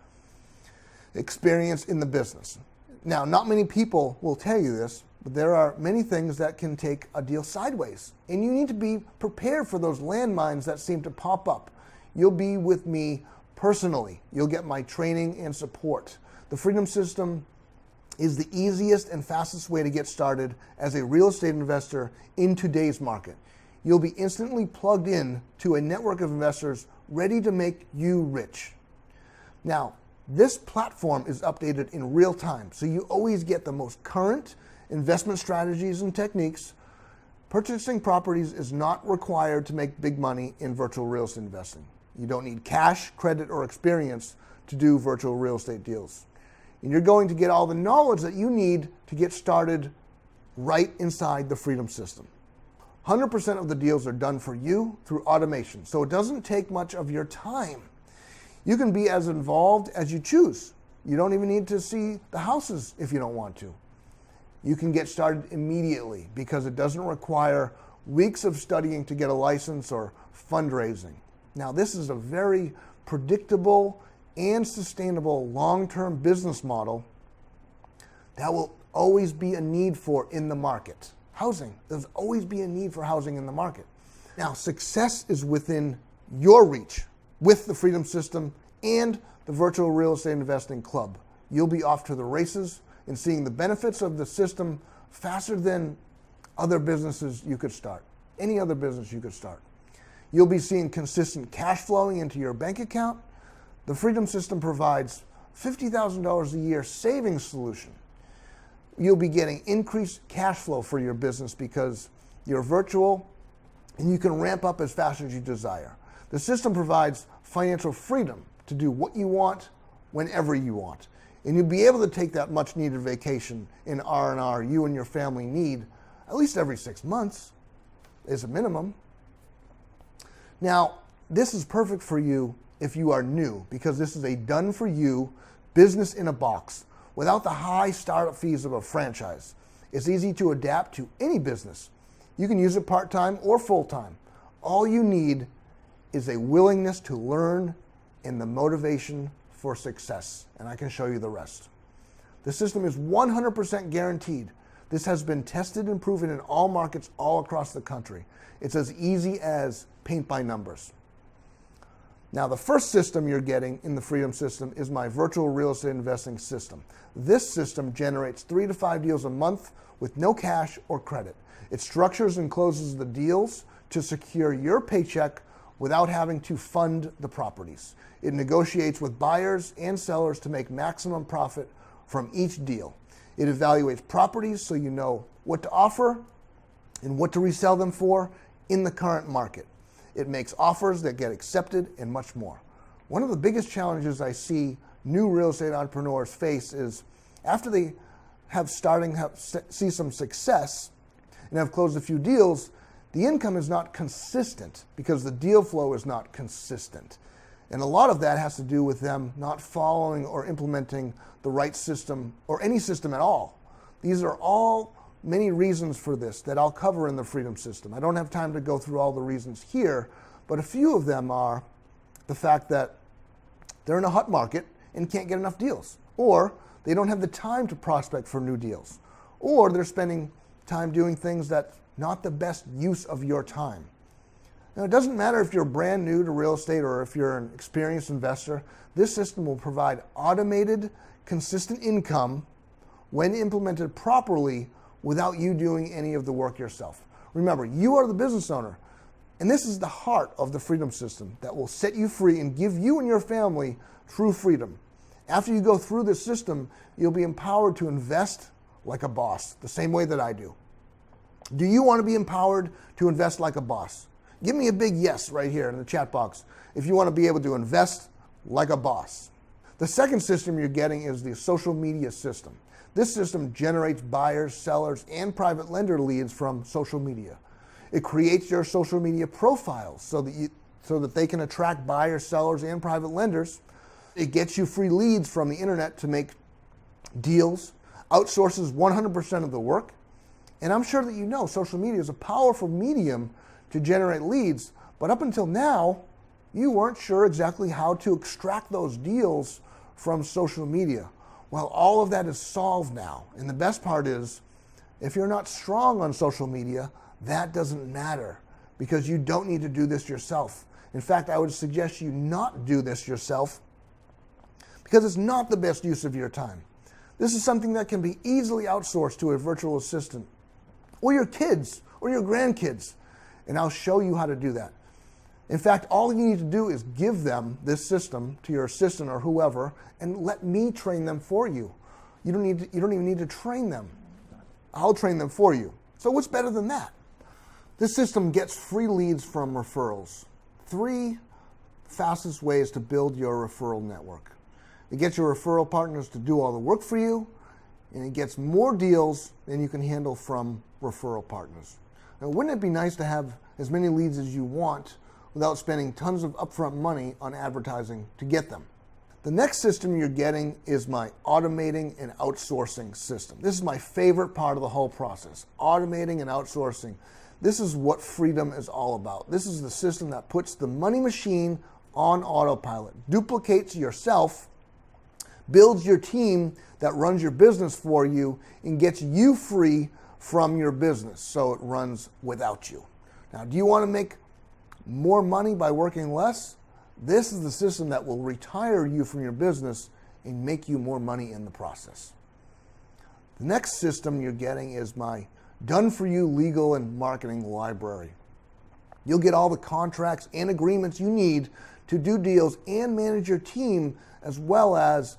Experience in the business. Now, not many people will tell you this, but there are many things that can take a deal sideways, and you need to be prepared for those landmines that seem to pop up. You'll be with me personally. You'll get my training and support. The Freedom System is the easiest and fastest way to get started as a real estate investor in today's market. You'll be instantly plugged in to a network of investors ready to make you rich. Now, this platform is updated in real time, so you always get the most current investment strategies and techniques. Purchasing properties is not required to make big money in virtual real estate investing. You don't need cash, credit, or experience to do virtual real estate deals. And you're going to get all the knowledge that you need to get started right inside the Freedom System. 100% of the deals are done for you through automation, so it doesn't take much of your time. You can be as involved as you choose. You don't even need to see the houses if you don't want to. You can get started immediately because it doesn't require weeks of studying to get a license or fundraising. Now, this is a very predictable and sustainable long-term business model that will always be a need for in the market. Housing. There's always be a need for housing in the market. Now, success is within your reach with the Freedom System and the Virtual Real Estate Investing Club. You'll be off to the races and seeing the benefits of the system faster than other businesses you could start, any other business you could start. You'll be seeing consistent cash flowing into your bank account. The Freedom System provides $50,000 a year savings solution. You'll be getting increased cash flow for your business because you're virtual and you can ramp up as fast as you desire. The system provides financial freedom to do what you want whenever you want. And you'll be able to take that much needed vacation in R&R you and your family need at least every 6 months is a minimum. Now, this is perfect for you if you are new because this is a done-for-you business in a box without the high startup fees of a franchise. It's easy to adapt to any business. You can use it part-time or full-time. All you need is a willingness to learn and the motivation for success, and I can show you the rest. The system is 100% guaranteed. This has been tested and proven in all markets all across the country. It's as easy as paint by numbers. Now, the first system you're getting in the Freedom System is my virtual real estate investing system. This system generates 3 to 5 deals a month with no cash or credit. It structures and closes the deals to secure your paycheck without having to fund the properties. It negotiates with buyers and sellers to make maximum profit from each deal. It evaluates properties so you know what to offer and what to resell them for in the current market. It makes offers that get accepted and much more. One of the biggest challenges I see new real estate entrepreneurs face is after they see some success and have closed a few deals, the income is not consistent because the deal flow is not consistent. And a lot of that has to do with them not following or implementing the right system or any system at all. These are all many reasons for this that I'll cover in the Freedom System. I don't have time to go through all the reasons here, but a few of them are the fact that they're in a hot market and can't get enough deals, or they don't have the time to prospect for new deals, or they're spending time doing things that's not the best use of your time. Now, it doesn't matter if you're brand new to real estate or if you're an experienced investor, this system will provide automated, consistent income when implemented properly without you doing any of the work yourself. Remember, you are the business owner, and this is the heart of the Freedom System that will set you free and give you and your family true freedom. After you go through this system, you'll be empowered to invest like a boss, the same way that I do. Do you want to be empowered to invest like a boss? Give me a big yes right here in the chat box if you want to be able to invest like a boss. The second system you're getting is the social media system. This system generates buyers, sellers, and private lender leads from social media. It creates your social media profiles so that they can attract buyers, sellers, and private lenders. It gets you free leads from the internet to make deals, outsources 100% of the work. And I'm sure that you know social media is a powerful medium to generate leads, but up until now, you weren't sure exactly how to extract those deals from social media. Well, all of that is solved now. And the best part is, if you're not strong on social media, that doesn't matter because you don't need to do this yourself. In fact, I would suggest you not do this yourself because it's not the best use of your time. This is something that can be easily outsourced to a virtual assistant or your kids or your grandkids, and I'll show you how to do that. In fact, all you need to do is give them this system to your assistant or whoever and let me train them for you. You don't even need to train them. I'll train them for you. So what's better than that? This system gets free leads from referrals. 3 fastest ways to build your referral network. It gets your referral partners to do all the work for you, and it gets more deals than you can handle from referral partners. Now, wouldn't it be nice to have as many leads as you want without spending tons of upfront money on advertising to get them? The next system you're getting is my automating and outsourcing system. This is my favorite part of the whole process, automating and outsourcing. This is what freedom is all about. This is the system that puts the money machine on autopilot, duplicates yourself, builds your team that runs your business for you, and gets you free from your business so it runs without you. Now, do you want to make more money by working less? This is the system that will retire you from your business and make you more money in the process. The next system you're getting is my done-for-you legal and marketing library. You'll get all the contracts and agreements you need to do deals and manage your team, as well as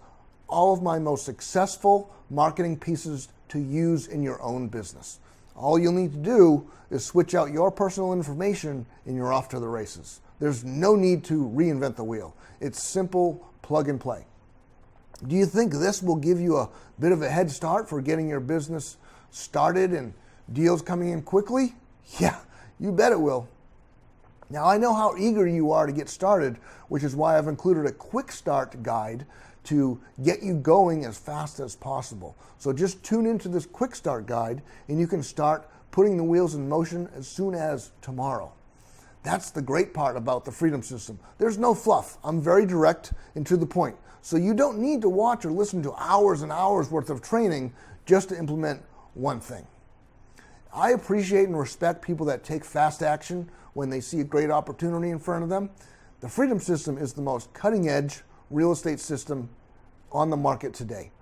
all of my most successful marketing pieces to use in your own business. All you'll need to do is switch out your personal information and you're off to the races. There's no need to reinvent the wheel. It's simple plug and play. Do you think this will give you a bit of a head start for getting your business started and deals coming in quickly? Yeah, you bet it will. Now, I know how eager you are to get started, which is why I've included a quick start guide to get you going as fast as possible. So just tune into this quick start guide and you can start putting the wheels in motion as soon as tomorrow. That's the great part about the Freedom System. There's no fluff. I'm very direct and to the point. So you don't need to watch or listen to hours and hours worth of training just to implement one thing. I appreciate and respect people that take fast action when they see a great opportunity in front of them. The Freedom System is the most cutting-edge real estate system on the market today.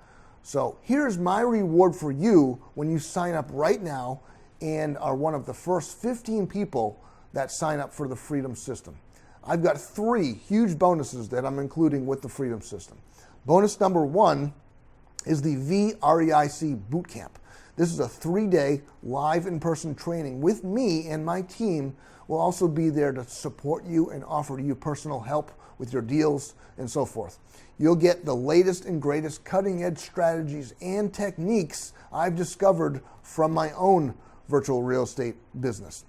So here's my reward for you when you sign up right now and are one of the first 15 people that sign up for the Freedom System. I've got 3 huge bonuses that I'm including with the Freedom System. Bonus number 1 is the VREIC Bootcamp. This is a 3-day live in-person training with me, and my team will also be there to support you and offer you personal help with your deals and so forth. You'll get the latest and greatest cutting-edge strategies and techniques I've discovered from my own virtual real estate business.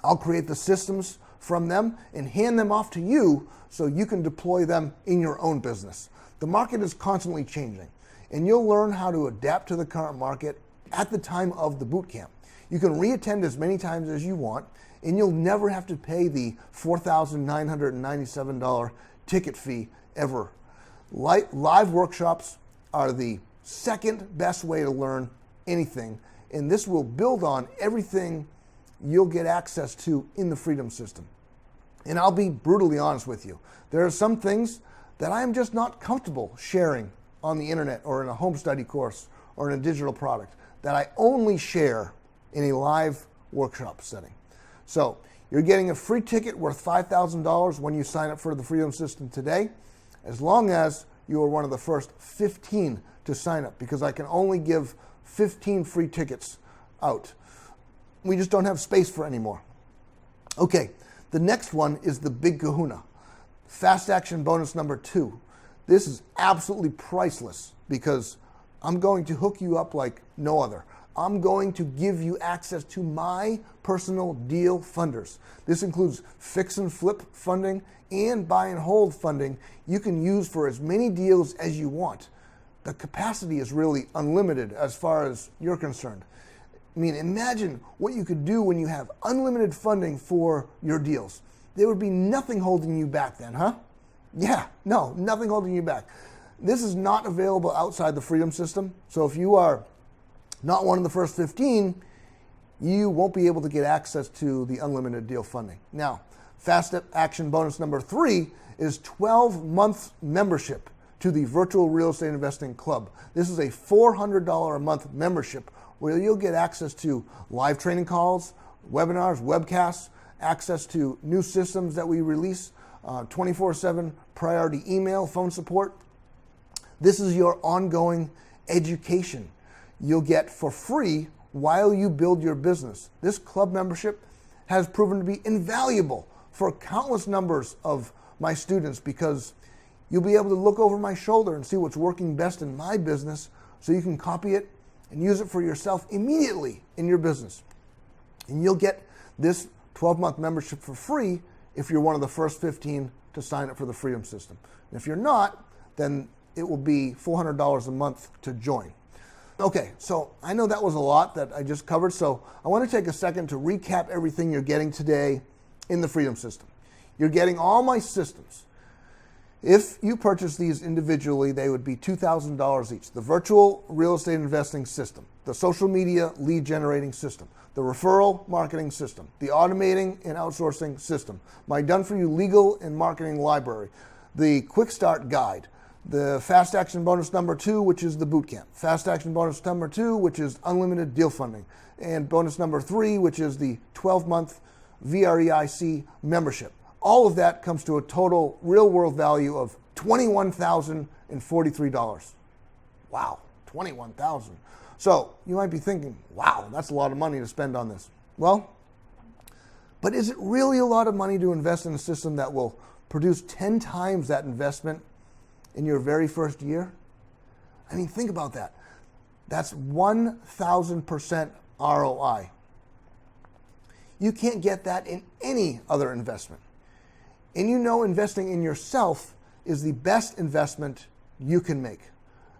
I'll create the systems from them and hand them off to you so you can deploy them in your own business. The market is constantly changing, and you'll learn how to adapt to the current market at the time of the boot camp. You can reattend as many times as you want, and you'll never have to pay the $4,997 ticket fee ever. Live workshops are the second best way to learn anything, and this will build on everything you'll get access to in the Freedom System. And I'll be brutally honest with you. There are some things that I am just not comfortable sharing on the internet or in a home study course or in a digital product that I only share in a live workshop setting. So you're getting a free ticket worth $5,000 when you sign up for the Freedom System today, as long as you are one of the first 15 to sign up, because I can only give 15 free tickets out. We just don't have space for any more. Okay, the next one is the Big Kahuna. Fast action bonus number 2. This is absolutely priceless because I'm going to hook you up like no other. I'm going to give you access to my personal deal funders. This includes fix and flip funding and buy and hold funding you can use for as many deals as you want. The capacity is really unlimited as far as you're concerned. I mean, imagine what you could do when you have unlimited funding for your deals. There would be nothing holding you back then, huh? Yeah, no, nothing holding you back. This is not available outside the Freedom System. So if you are not one of the first 15, you won't be able to get access to the unlimited deal funding. Now, fast action bonus number 3 is 12 months membership to the Virtual Real Estate Investing Club. This is a $400 a month membership where you'll get access to live training calls, webinars, webcasts, access to new systems that we release, 24/7 priority email, phone support. This is your ongoing education you'll get for free while you build your business. This club membership has proven to be invaluable for countless numbers of my students because you'll be able to look over my shoulder and see what's working best in my business so you can copy it and use it for yourself immediately in your business. And you'll get this 12-month membership for free if you're one of the first 15 to sign up for the Freedom System. And if you're not, then it will be $400 a month to join. Okay, so I know that was a lot that I just covered, so I want to take a second to recap everything you're getting today in the Freedom System. You're getting all my systems. If you purchase these individually, they would be $2,000 each. The Virtual Real Estate Investing System, the Social Media Lead Generating System, the Referral Marketing System, the Automating and Outsourcing System, my Done-For-You Legal and Marketing Library, the Quick Start Guide, the Fast Action Bonus number 2, which is the Bootcamp, Fast Action Bonus number 2, which is Unlimited Deal Funding, and bonus number 3, which is the 12-month VREIC membership. All of that comes to a total real-world value of $21,043. Wow, $21,000. So you might be thinking, wow, that's a lot of money to spend on this. Well, but is it really a lot of money to invest in a system that will produce 10 times that investment in your very first year? I mean, think about that. That's 1,000% ROI. You can't get that in any other investment. And you know investing in yourself is the best investment you can make.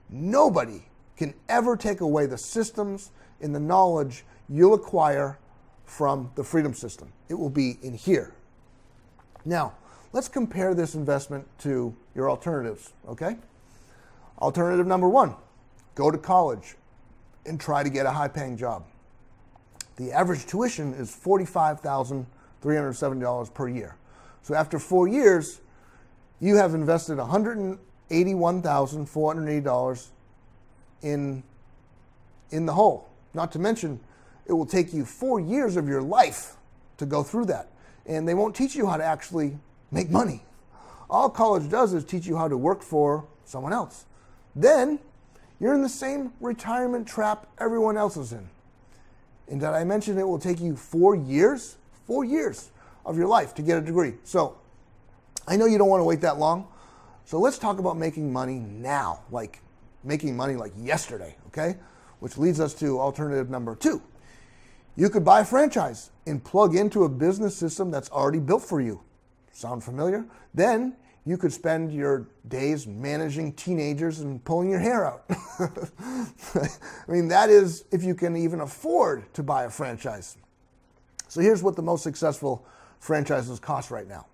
Nobody can ever take away the systems and the knowledge you'll acquire from the Freedom System. It will be in here. Now, let's compare this investment to your alternatives, okay? Alternative number 1, go to college and try to get a high-paying job. The average tuition is $45,370 per year. So after 4 years, you have invested $181,480 in the hole. Not to mention, it will take you 4 years of your life to go through that. And they won't teach you how to actually make money. All college does is teach you how to work for someone else. Then you're in the same retirement trap everyone else is in. And did I mention it will take you 4 years? 4 years of your life to get a degree. So I know you don't want to wait that long. So let's talk about making money now, like making money like yesterday, okay? Which leads us to alternative number 2. You could buy a franchise and plug into a business system that's already built for you. Sound familiar? Then you could spend your days managing teenagers and pulling your hair out. I mean, that is if you can even afford to buy a franchise. So here's what the most successful franchises cost right now.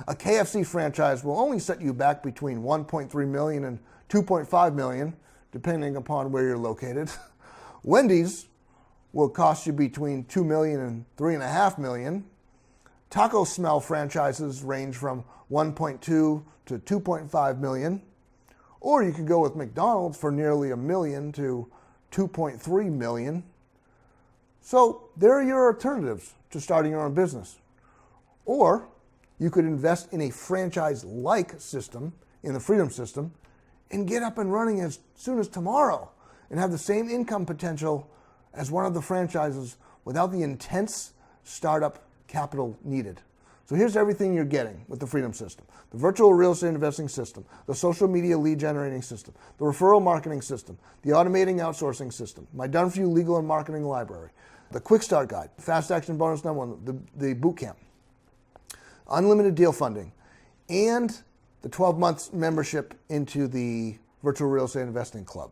A KFC franchise will only set you back between $1.3 million and $2.5 million, depending upon where you're located. Wendy's will cost you between $2 million and $3.5 million. Taco Smell franchises range from $1.2 to $2.5 million. Or you could go with McDonald's for nearly $1 million to $2.3 million. So there are your alternatives to starting your own business. Or you could invest in a franchise-like system, in the Freedom System, and get up and running as soon as tomorrow and have the same income potential as one of the franchises without the intense startup capital needed. So here's everything you're getting with the Freedom System. The virtual real estate investing system, the social media lead generating system, the referral marketing system, the automating outsourcing system, my done-for-you legal and marketing library, the quick start guide, fast action bonus number one, the boot camp, unlimited deal funding, and the 12 months membership into the virtual real estate investing club.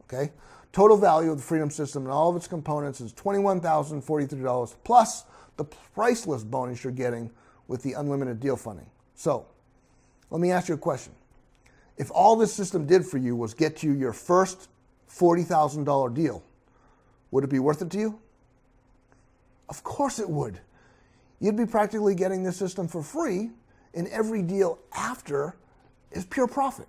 Okay? Total value of the Freedom System and all of its components is $21,043 plus the priceless bonus you're getting with the unlimited deal funding. So, let me ask you a question. If all this system did for you was get you your first $40,000 deal, would it be worth it to you? Of course it would. You'd be practically getting this system for free, and every deal after is pure profit.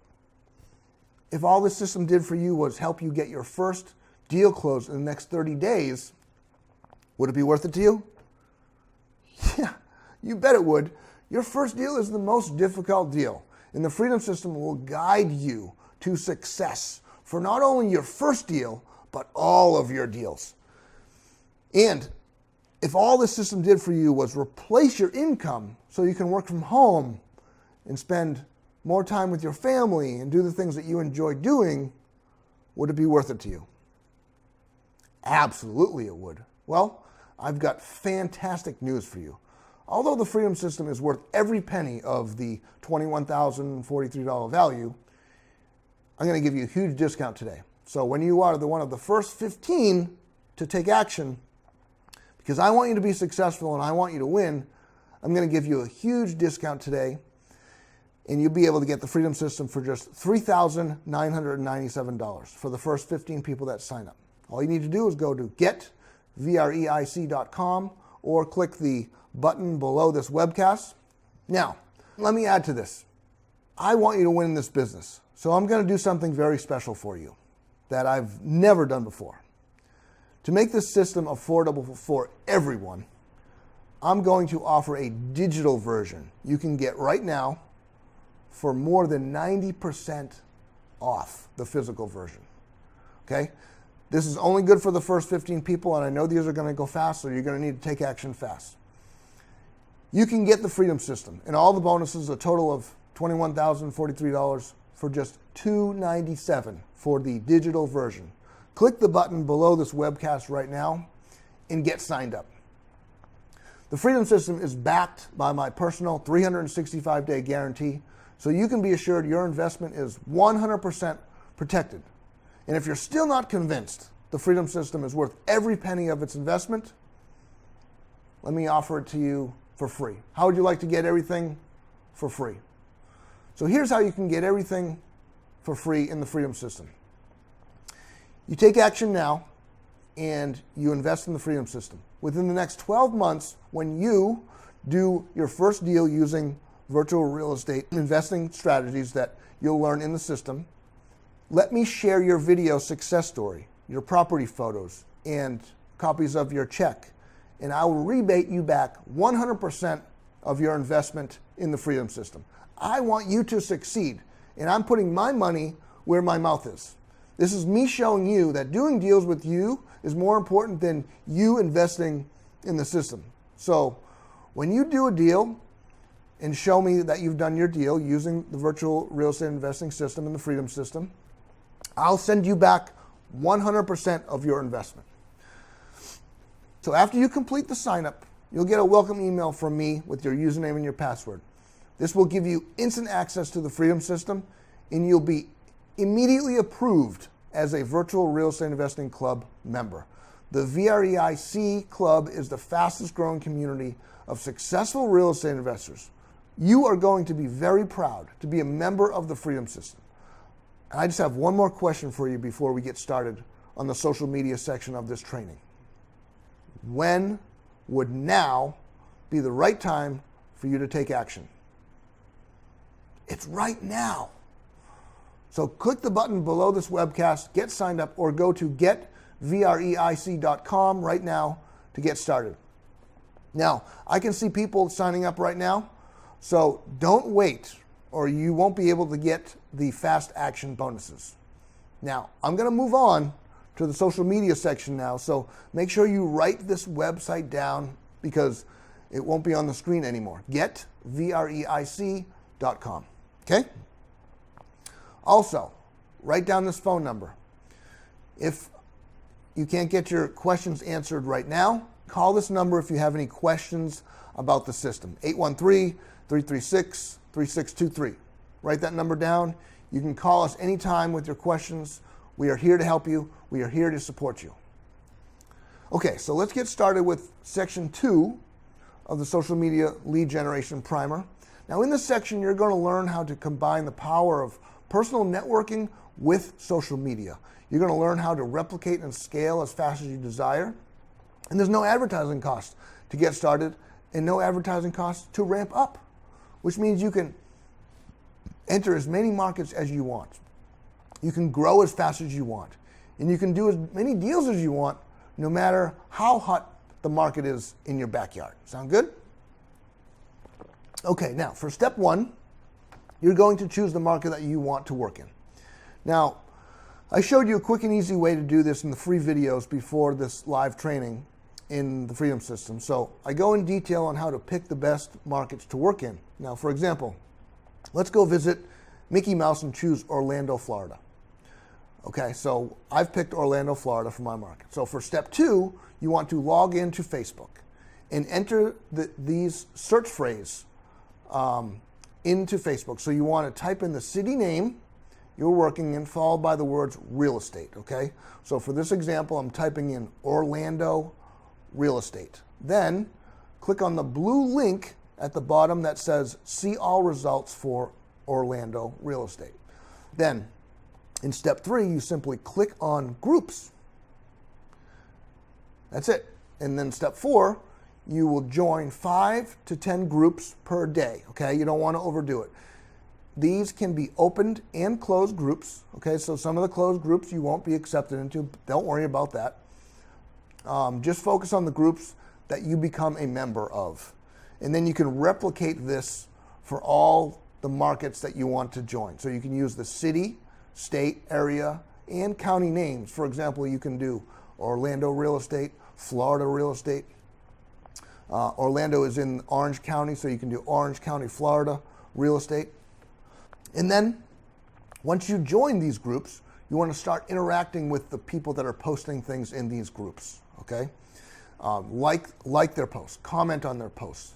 If all this system did for you was help you get your first deal closed in the next 30 days, would it be worth it to you? Yeah, you bet it would. Your first deal is the most difficult deal, and the Freedom System will guide you to success for not only your first deal, but all of your deals. And if all this system did for you was replace your income so you can work from home and spend more time with your family and do the things that you enjoy doing, would it be worth it to you? Absolutely it would. Well, I've got fantastic news for you. Although the Freedom System is worth every penny of the $21,043 value, I'm going to give you a huge discount today. So when you are one of the first 15 to take action, because I want you to be successful and I want you to win, I'm going to give you a huge discount today, and you'll be able to get the Freedom System for just $3,997 for the first 15 people that sign up. All you need to do is go to getVREIC.com or click the button below this webcast. Now, let me add to this. I want you to win in this business, so I'm going to do something very special for you that I've never done before. To make this system affordable for everyone, I'm going to offer a digital version you can get right now for more than 90% off the physical version. Okay? This is only good for the first 15 people, and I know these are going to go fast, so you're going to need to take action fast. You can get the Freedom System and all the bonuses, a total of $21,043 for just $297 for the digital version. Click the button below this webcast right now and get signed up. The Freedom System is backed by my personal 365-day guarantee, so you can be assured your investment is 100% protected. And if you're still not convinced the Freedom System is worth every penny of its investment, let me offer it to you for free. How would you like to get everything for free? So here's how you can get everything for free in the Freedom System. You take action now and you invest in the Freedom System. Within the next 12 months, when you do your first deal using virtual real estate investing strategies that you'll learn in the system, let me share your video success story, your property photos, and copies of your check, and I will rebate you back 100% of your investment in the Freedom System. I want you to succeed, and I'm putting my money where my mouth is. This is me showing you that doing deals with you is more important than you investing in the system. So when you do a deal and show me that you've done your deal using the virtual real estate investing system and the Freedom System, I'll send you back 100% of your investment. So after you complete the sign up, you'll get a welcome email from me with your username and your password. This will give you instant access to the Freedom System, and you'll be immediately approved as a virtual real estate investing club member. The VREIC Club is the fastest growing community of successful real estate investors. You are going to be very proud to be a member of the Freedom System. And I just have one more question for you before we get started on the social media section of this training. When would now be the right time for you to take action? It's right now. So click the button below this webcast, get signed up, or go to getVREIC.com right now to get started. Now, I can see people signing up right now, so don't wait or you won't be able to get the fast action bonuses. Now, I'm going to move on to the social media section now, so make sure you write this website down because it won't be on the screen anymore. GetVREIC.com. Okay? Also, write down this phone number. If you can't get your questions answered right now, call this number if you have any questions about the system. 813-336-3623. Write that number down. You can call us anytime with your questions. We are here to help you. We are here to support you. Okay, so let's get started with section 2 of the social media lead generation primer. Now in this section, you're going to learn how to combine the power of personal networking with social media. You're going to learn how to replicate and scale as fast as you desire. And there's no advertising cost to get started and no advertising cost to ramp up, which means you can enter as many markets as you want. You can grow as fast as you want. And you can do as many deals as you want, no matter how hot the market is in your backyard. Sound good? Okay, now for step 1, you're going to choose the market that you want to work in. Now, I showed you a quick and easy way to do this in the free videos before this live training in the Freedom System. So I go in detail on how to pick the best markets to work in. Now, for example, let's go visit Mickey Mouse and choose Orlando, Florida. Okay, so I've picked Orlando, Florida for my market. So for step 2, you want to log into Facebook and enter these search phrase into Facebook. So you want to type in the city name you're working in, followed by the words real estate, okay? So for this example, I'm typing in Orlando real estate. Then click on the blue link at the bottom that says see all results for Orlando real estate. Then in step 3, you simply click on groups. That's it. And then step 4, you will join 5 to 10 groups per day, okay? You don't want to overdo it. These can be opened and closed groups, okay? So some of the closed groups you won't be accepted into. Don't worry about that. Just focus on the groups that you become a member of. And then you can replicate this for all the markets that you want to join. So you can use the city, state, area, and county names. For example, you can do Orlando real estate, Florida real estate. Orlando is in Orange County, so you can do Orange County, Florida real estate. And then once you join these groups, you want to start interacting with the people that are posting things in these groups, okay? Like their posts, comment on their posts.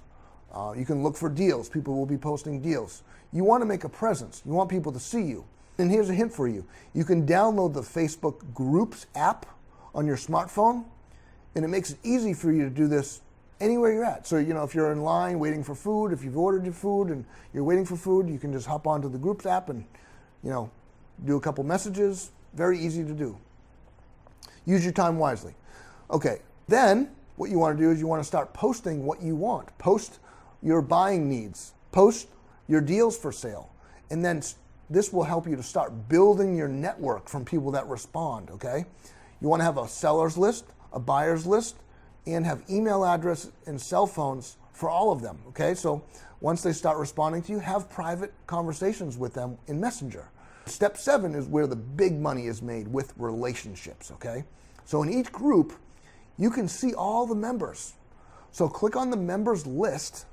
You can look for deals. People will be posting deals. You want to make a presence. You want people to see you. And here's a hint for you. You can download the Facebook Groups app on your smartphone, and it makes it easy for you to do this anywhere you're at. So, if you're in line waiting for food, if you've ordered your food and you're waiting for food, you can just hop onto the Groups app and, do a couple messages. Very easy to do. Use your time wisely. Okay, then what you want to do is you want to start posting what you want. Post your buying needs. Post your deals for sale. And then this will help you to start building your network from people that respond, okay? You want to have a seller's list, a buyer's list, and have email address and cell phones for all of them, okay? So once they start responding to you, have private conversations with them in Messenger. Step 7 is where the big money is made with relationships, okay? So in each group, you can see all the members. So click on the members list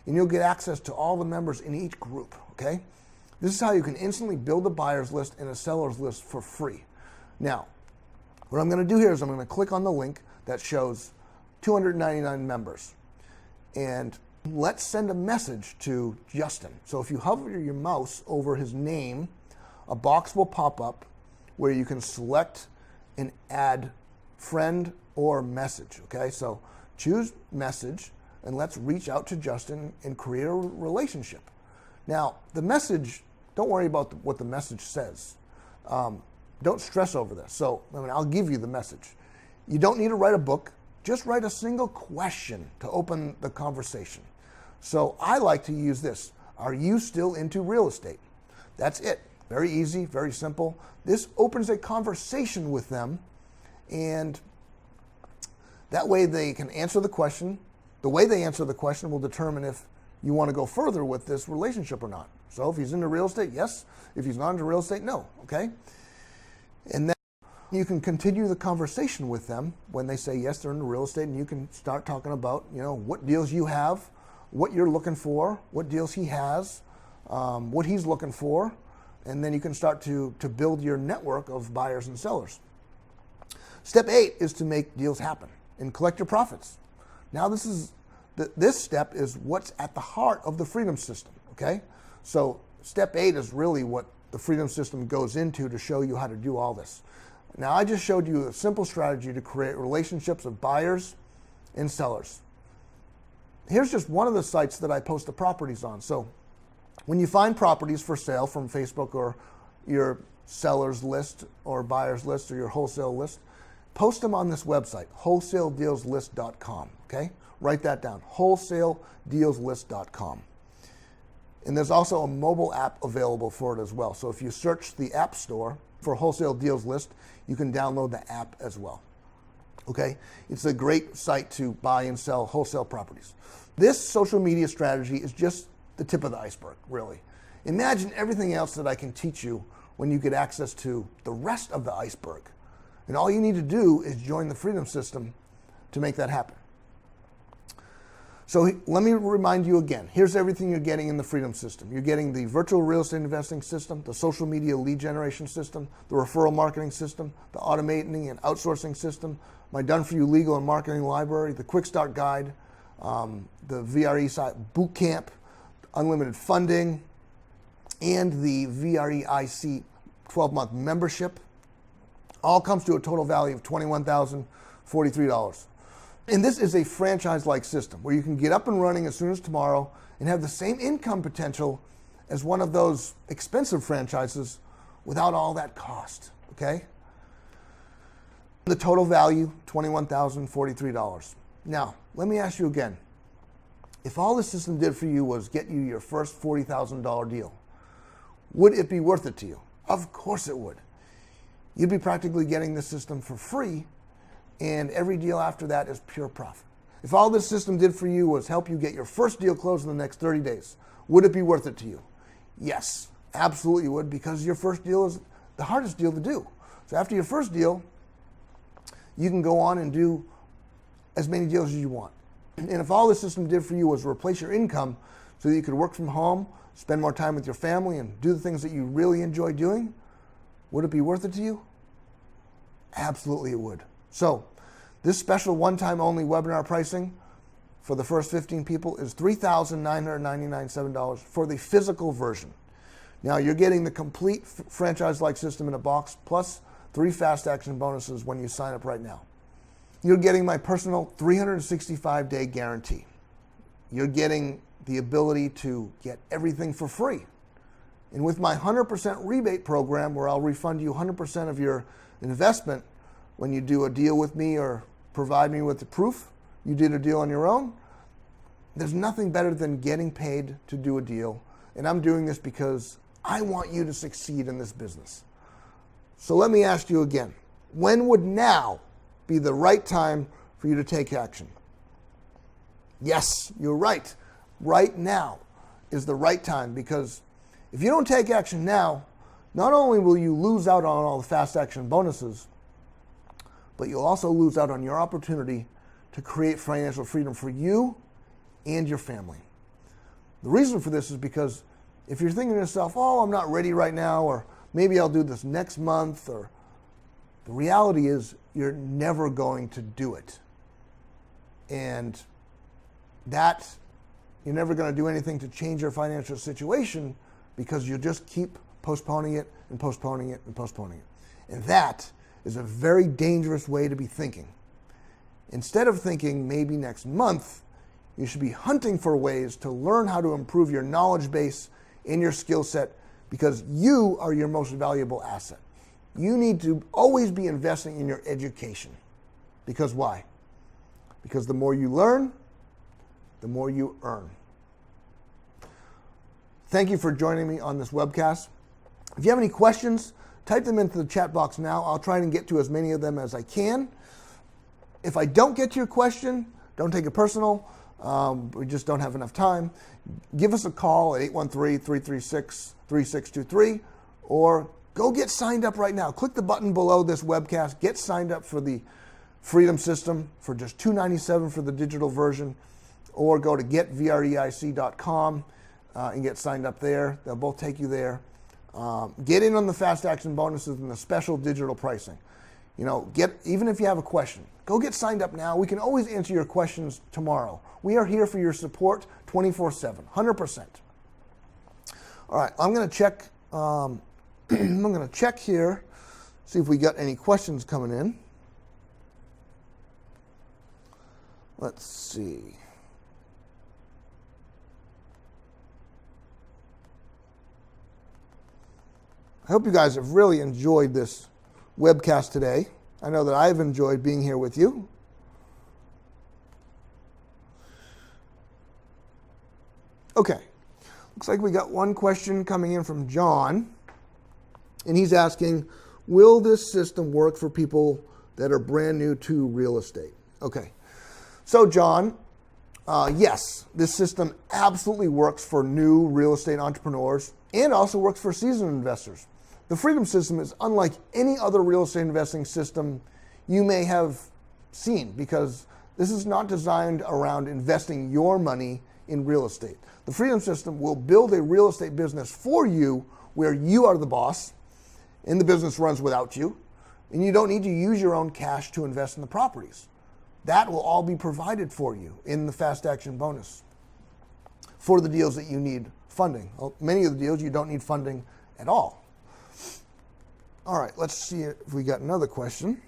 and you'll get access to all the members in each group, okay? This is how you can instantly build a buyer's list and a seller's list for free. Now, what I'm going to do here is I'm going to click on the link that shows 299 members. And let's send a message to Justin. So if you hover your mouse over his name, a box will pop up where you can select and add friend or message. Okay, so choose message and let's reach out to Justin and create a relationship. Now, the message, don't worry about what the message says. Don't stress over this. So, I'll give you the message. You don't need to write a book. Just write a single question to open the conversation. So I like to use this. Are you still into real estate? That's it. Very easy, very simple. This opens a conversation with them, and that way they can answer the question. The way they answer the question will determine if you want to go further with this relationship or not. So if he's into real estate, yes. If he's not into real estate, no. Okay? And then you can continue the conversation with them when they say yes, they're into real estate, and you can start talking about, what deals you have, what you're looking for, what deals he has, what he's looking for, and then you can start to build your network of buyers and sellers. Step 8 is to make deals happen and collect your profits. Now this step is what's at the heart of the Freedom System, okay? So step 8 is really what the Freedom System goes into to show you how to do all this. Now I just showed you a simple strategy to create relationships of buyers and sellers. Here's just one of the sites that I post the properties on. So when you find properties for sale from Facebook or your seller's list or buyer's list or your wholesale list, post them on this website, wholesaledealslist.com, okay? Write that down, wholesaledealslist.com. And there's also a mobile app available for it as well. So if you search the App Store for Wholesale Deals List, you can download the app as well. Okay? It's a great site to buy and sell wholesale properties. This social media strategy is just the tip of the iceberg, really. Imagine everything else that I can teach you when you get access to the rest of the iceberg. And all you need to do is join the Freedom System to make that happen. So let me remind you again, here's everything you're getting in the Freedom System. You're getting the virtual real estate investing system, the social media lead generation system, the referral marketing system, the automating and outsourcing system, my done-for-you legal and marketing library, the quick start guide, the VRE site boot camp, unlimited funding, and the VREIC 12-month membership. All comes to a total value of $21,043. And this is a franchise-like system where you can get up and running as soon as tomorrow and have the same income potential as one of those expensive franchises without all that cost, okay? The total value, $21,043. Now, let me ask you again. If all the system did for you was get you your first $40,000 deal, would it be worth it to you? Of course it would. You'd be practically getting the system for free, and every deal after that is pure profit. If all this system did for you was help you get your first deal closed in the next 30 days, would it be worth it to you? Yes, absolutely would, because your first deal is the hardest deal to do. So after your first deal, you can go on and do as many deals as you want. And if all the system did for you was replace your income so that you could work from home, spend more time with your family, and do the things that you really enjoy doing, would it be worth it to you? Absolutely it would. So this special one-time only webinar pricing for the first 15 people is $3,999 for the physical version. Now you're getting the complete franchise-like system in a box plus 3 fast action bonuses when you sign up right now. You're getting my personal 365-day guarantee. You're getting the ability to get everything for free. And with my 100% rebate program, where I'll refund you 100% of your investment when you do a deal with me or provide me with the proof you did a deal on your own, there's nothing better than getting paid to do a deal. And I'm doing this because I want you to succeed in this business. So let me ask you again, when would now be the right time for you to take action? Yes, you're right. Right now is the right time, because if you don't take action now, not only will you lose out on all the fast action bonuses, but you'll also lose out on your opportunity to create financial freedom for you and your family. The reason for this is because if you're thinking to yourself, oh, I'm not ready right now, or maybe I'll do this next month, or the reality is you're never going to do it. And that, you're never going to do anything to change your financial situation because you'll just keep postponing it and postponing it and postponing it. And that is a very dangerous way to be thinking. Instead of thinking maybe next month, you should be hunting for ways to learn how to improve your knowledge base and your skill set, because you are your most valuable asset. You need to always be investing in your education. Because why? Because the more you learn, the more you earn. Thank you for joining me on this webcast. If you have any questions, type them into the chat box now. I'll try and get to as many of them as I can. If I don't get to your question, don't take it personal. We just don't have enough time. Give us a call at 813-336-3623, or go get signed up right now. Click the button below this webcast. Get signed up for the Freedom System for just $297 for the digital version, or go to getVREIC.com and get signed up there. They'll both take you there. Get in on the fast action bonuses and the special digital pricing. Even if you have a question, go get signed up now. We can always answer your questions tomorrow. We are here for your support 24/7, 100%. All right, I'm going to check. I'm going to check here, see if we got any questions coming in. Let's see. I hope you guys have really enjoyed this webcast today. I know that I've enjoyed being here with you. Okay, looks like we got one question coming in from John, and he's asking, will this system work for people that are brand new to real estate? Okay, so John, yes, this system absolutely works for new real estate entrepreneurs and also works for seasoned investors. The Freedom System is unlike any other real estate investing system you may have seen, because this is not designed around investing your money in real estate. The Freedom System will build a real estate business for you where you are the boss and the business runs without you, and you don't need to use your own cash to invest in the properties. That will all be provided for you in the Fast Action Bonus for the deals that you need funding. Well, many of the deals you don't need funding at all. All right, let's see if we got another question.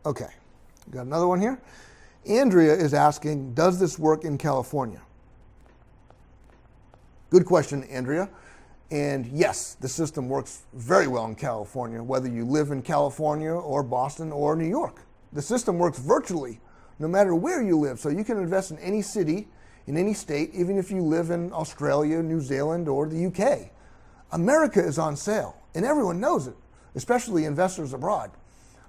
Okay, got another one here. Andrea is asking, does this work in California? Good question, Andrea. And yes, the system works very well in California, whether you live in California or Boston or New York. The system works virtually no matter where you live. So you can invest in any city, in any state, even if you live in Australia, New Zealand, or the UK. America is on sale, and everyone knows it, especially investors abroad.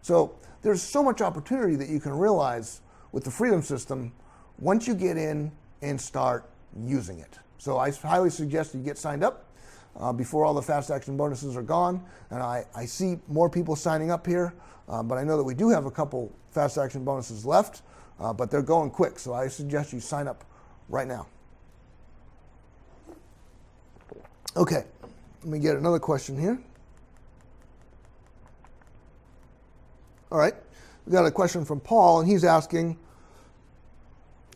So there's so much opportunity that you can realize with the Freedom System once you get in and start using it. So I highly suggest you get signed up before all the fast action bonuses are gone. And I see more people signing up here, but I know that we do have a couple fast action bonuses left, but they're going quick. So I suggest you sign up right now. Okay, let me get another question here. All right, we got a question from Paul, and he's asking,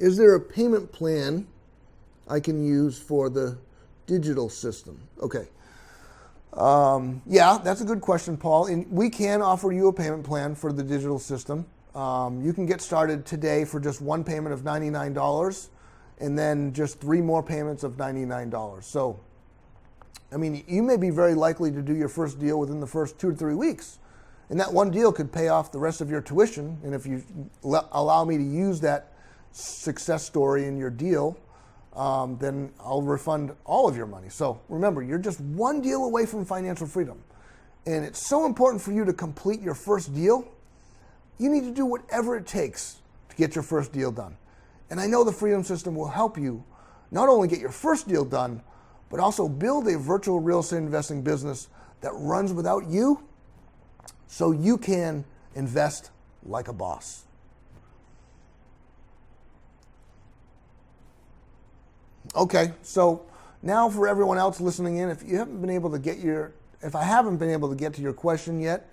is there a payment plan I can use for the digital system? Okay. Yeah, that's a good question, Paul. And we can offer you a payment plan for the digital system. You can get started today for just one payment of $99 and then just 3 more payments of $99. So, I mean, you may be very likely to do your first deal within the first 2 to 3 weeks. And that one deal could pay off the rest of your tuition. And if you allow me to use that success story in your deal, then I'll refund all of your money. So remember, you're just one deal away from financial freedom. And it's so important for you to complete your first deal. You need to do whatever it takes to get your first deal done. And I know the Freedom System will help you not only get your first deal done, but also build a virtual real estate investing business that runs without you, so you can invest like a boss. Okay, so now for everyone else listening in, if you haven't been able to get your if I haven't been able to get to your question yet,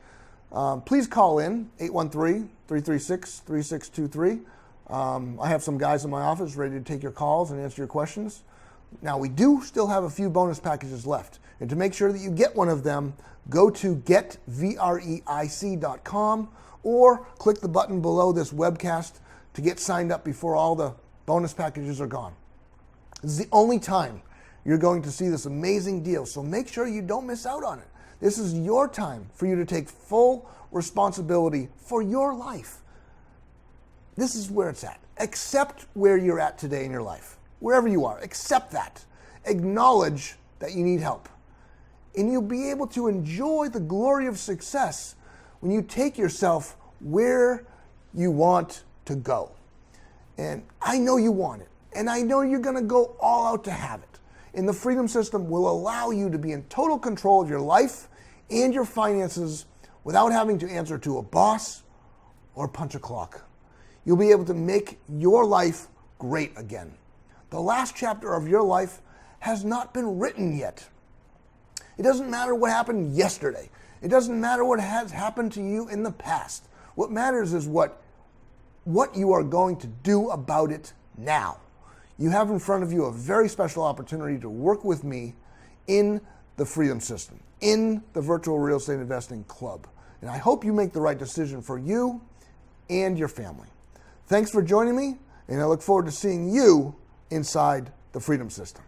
please call in, 813-336-3623. I have some guys in my office ready to take your calls and answer your questions. Now, we do still have a few bonus packages left. And to make sure that you get one of them, go to getVreic.com or click the button below this webcast to get signed up before all the bonus packages are gone. This is the only time you're going to see this amazing deal, so make sure you don't miss out on it. This is your time for you to take full responsibility for your life. This is where it's at. Accept where you're at today in your life. Wherever you are, accept that. Acknowledge that you need help. And you'll be able to enjoy the glory of success when you take yourself where you want to go. And I know you want it. And I know you're going to go all out to have it. And the Freedom System will allow you to be in total control of your life and your finances without having to answer to a boss or punch a clock. You'll be able to make your life great again. The last chapter of your life has not been written yet. It doesn't matter what happened yesterday. It doesn't matter what has happened to you in the past. What matters is what you are going to do about it now. You have in front of you a very special opportunity to work with me in the Freedom System, in the Virtual Real Estate Investing Club. And I hope you make the right decision for you and your family. Thanks for joining me, and I look forward to seeing you inside the Freedom System.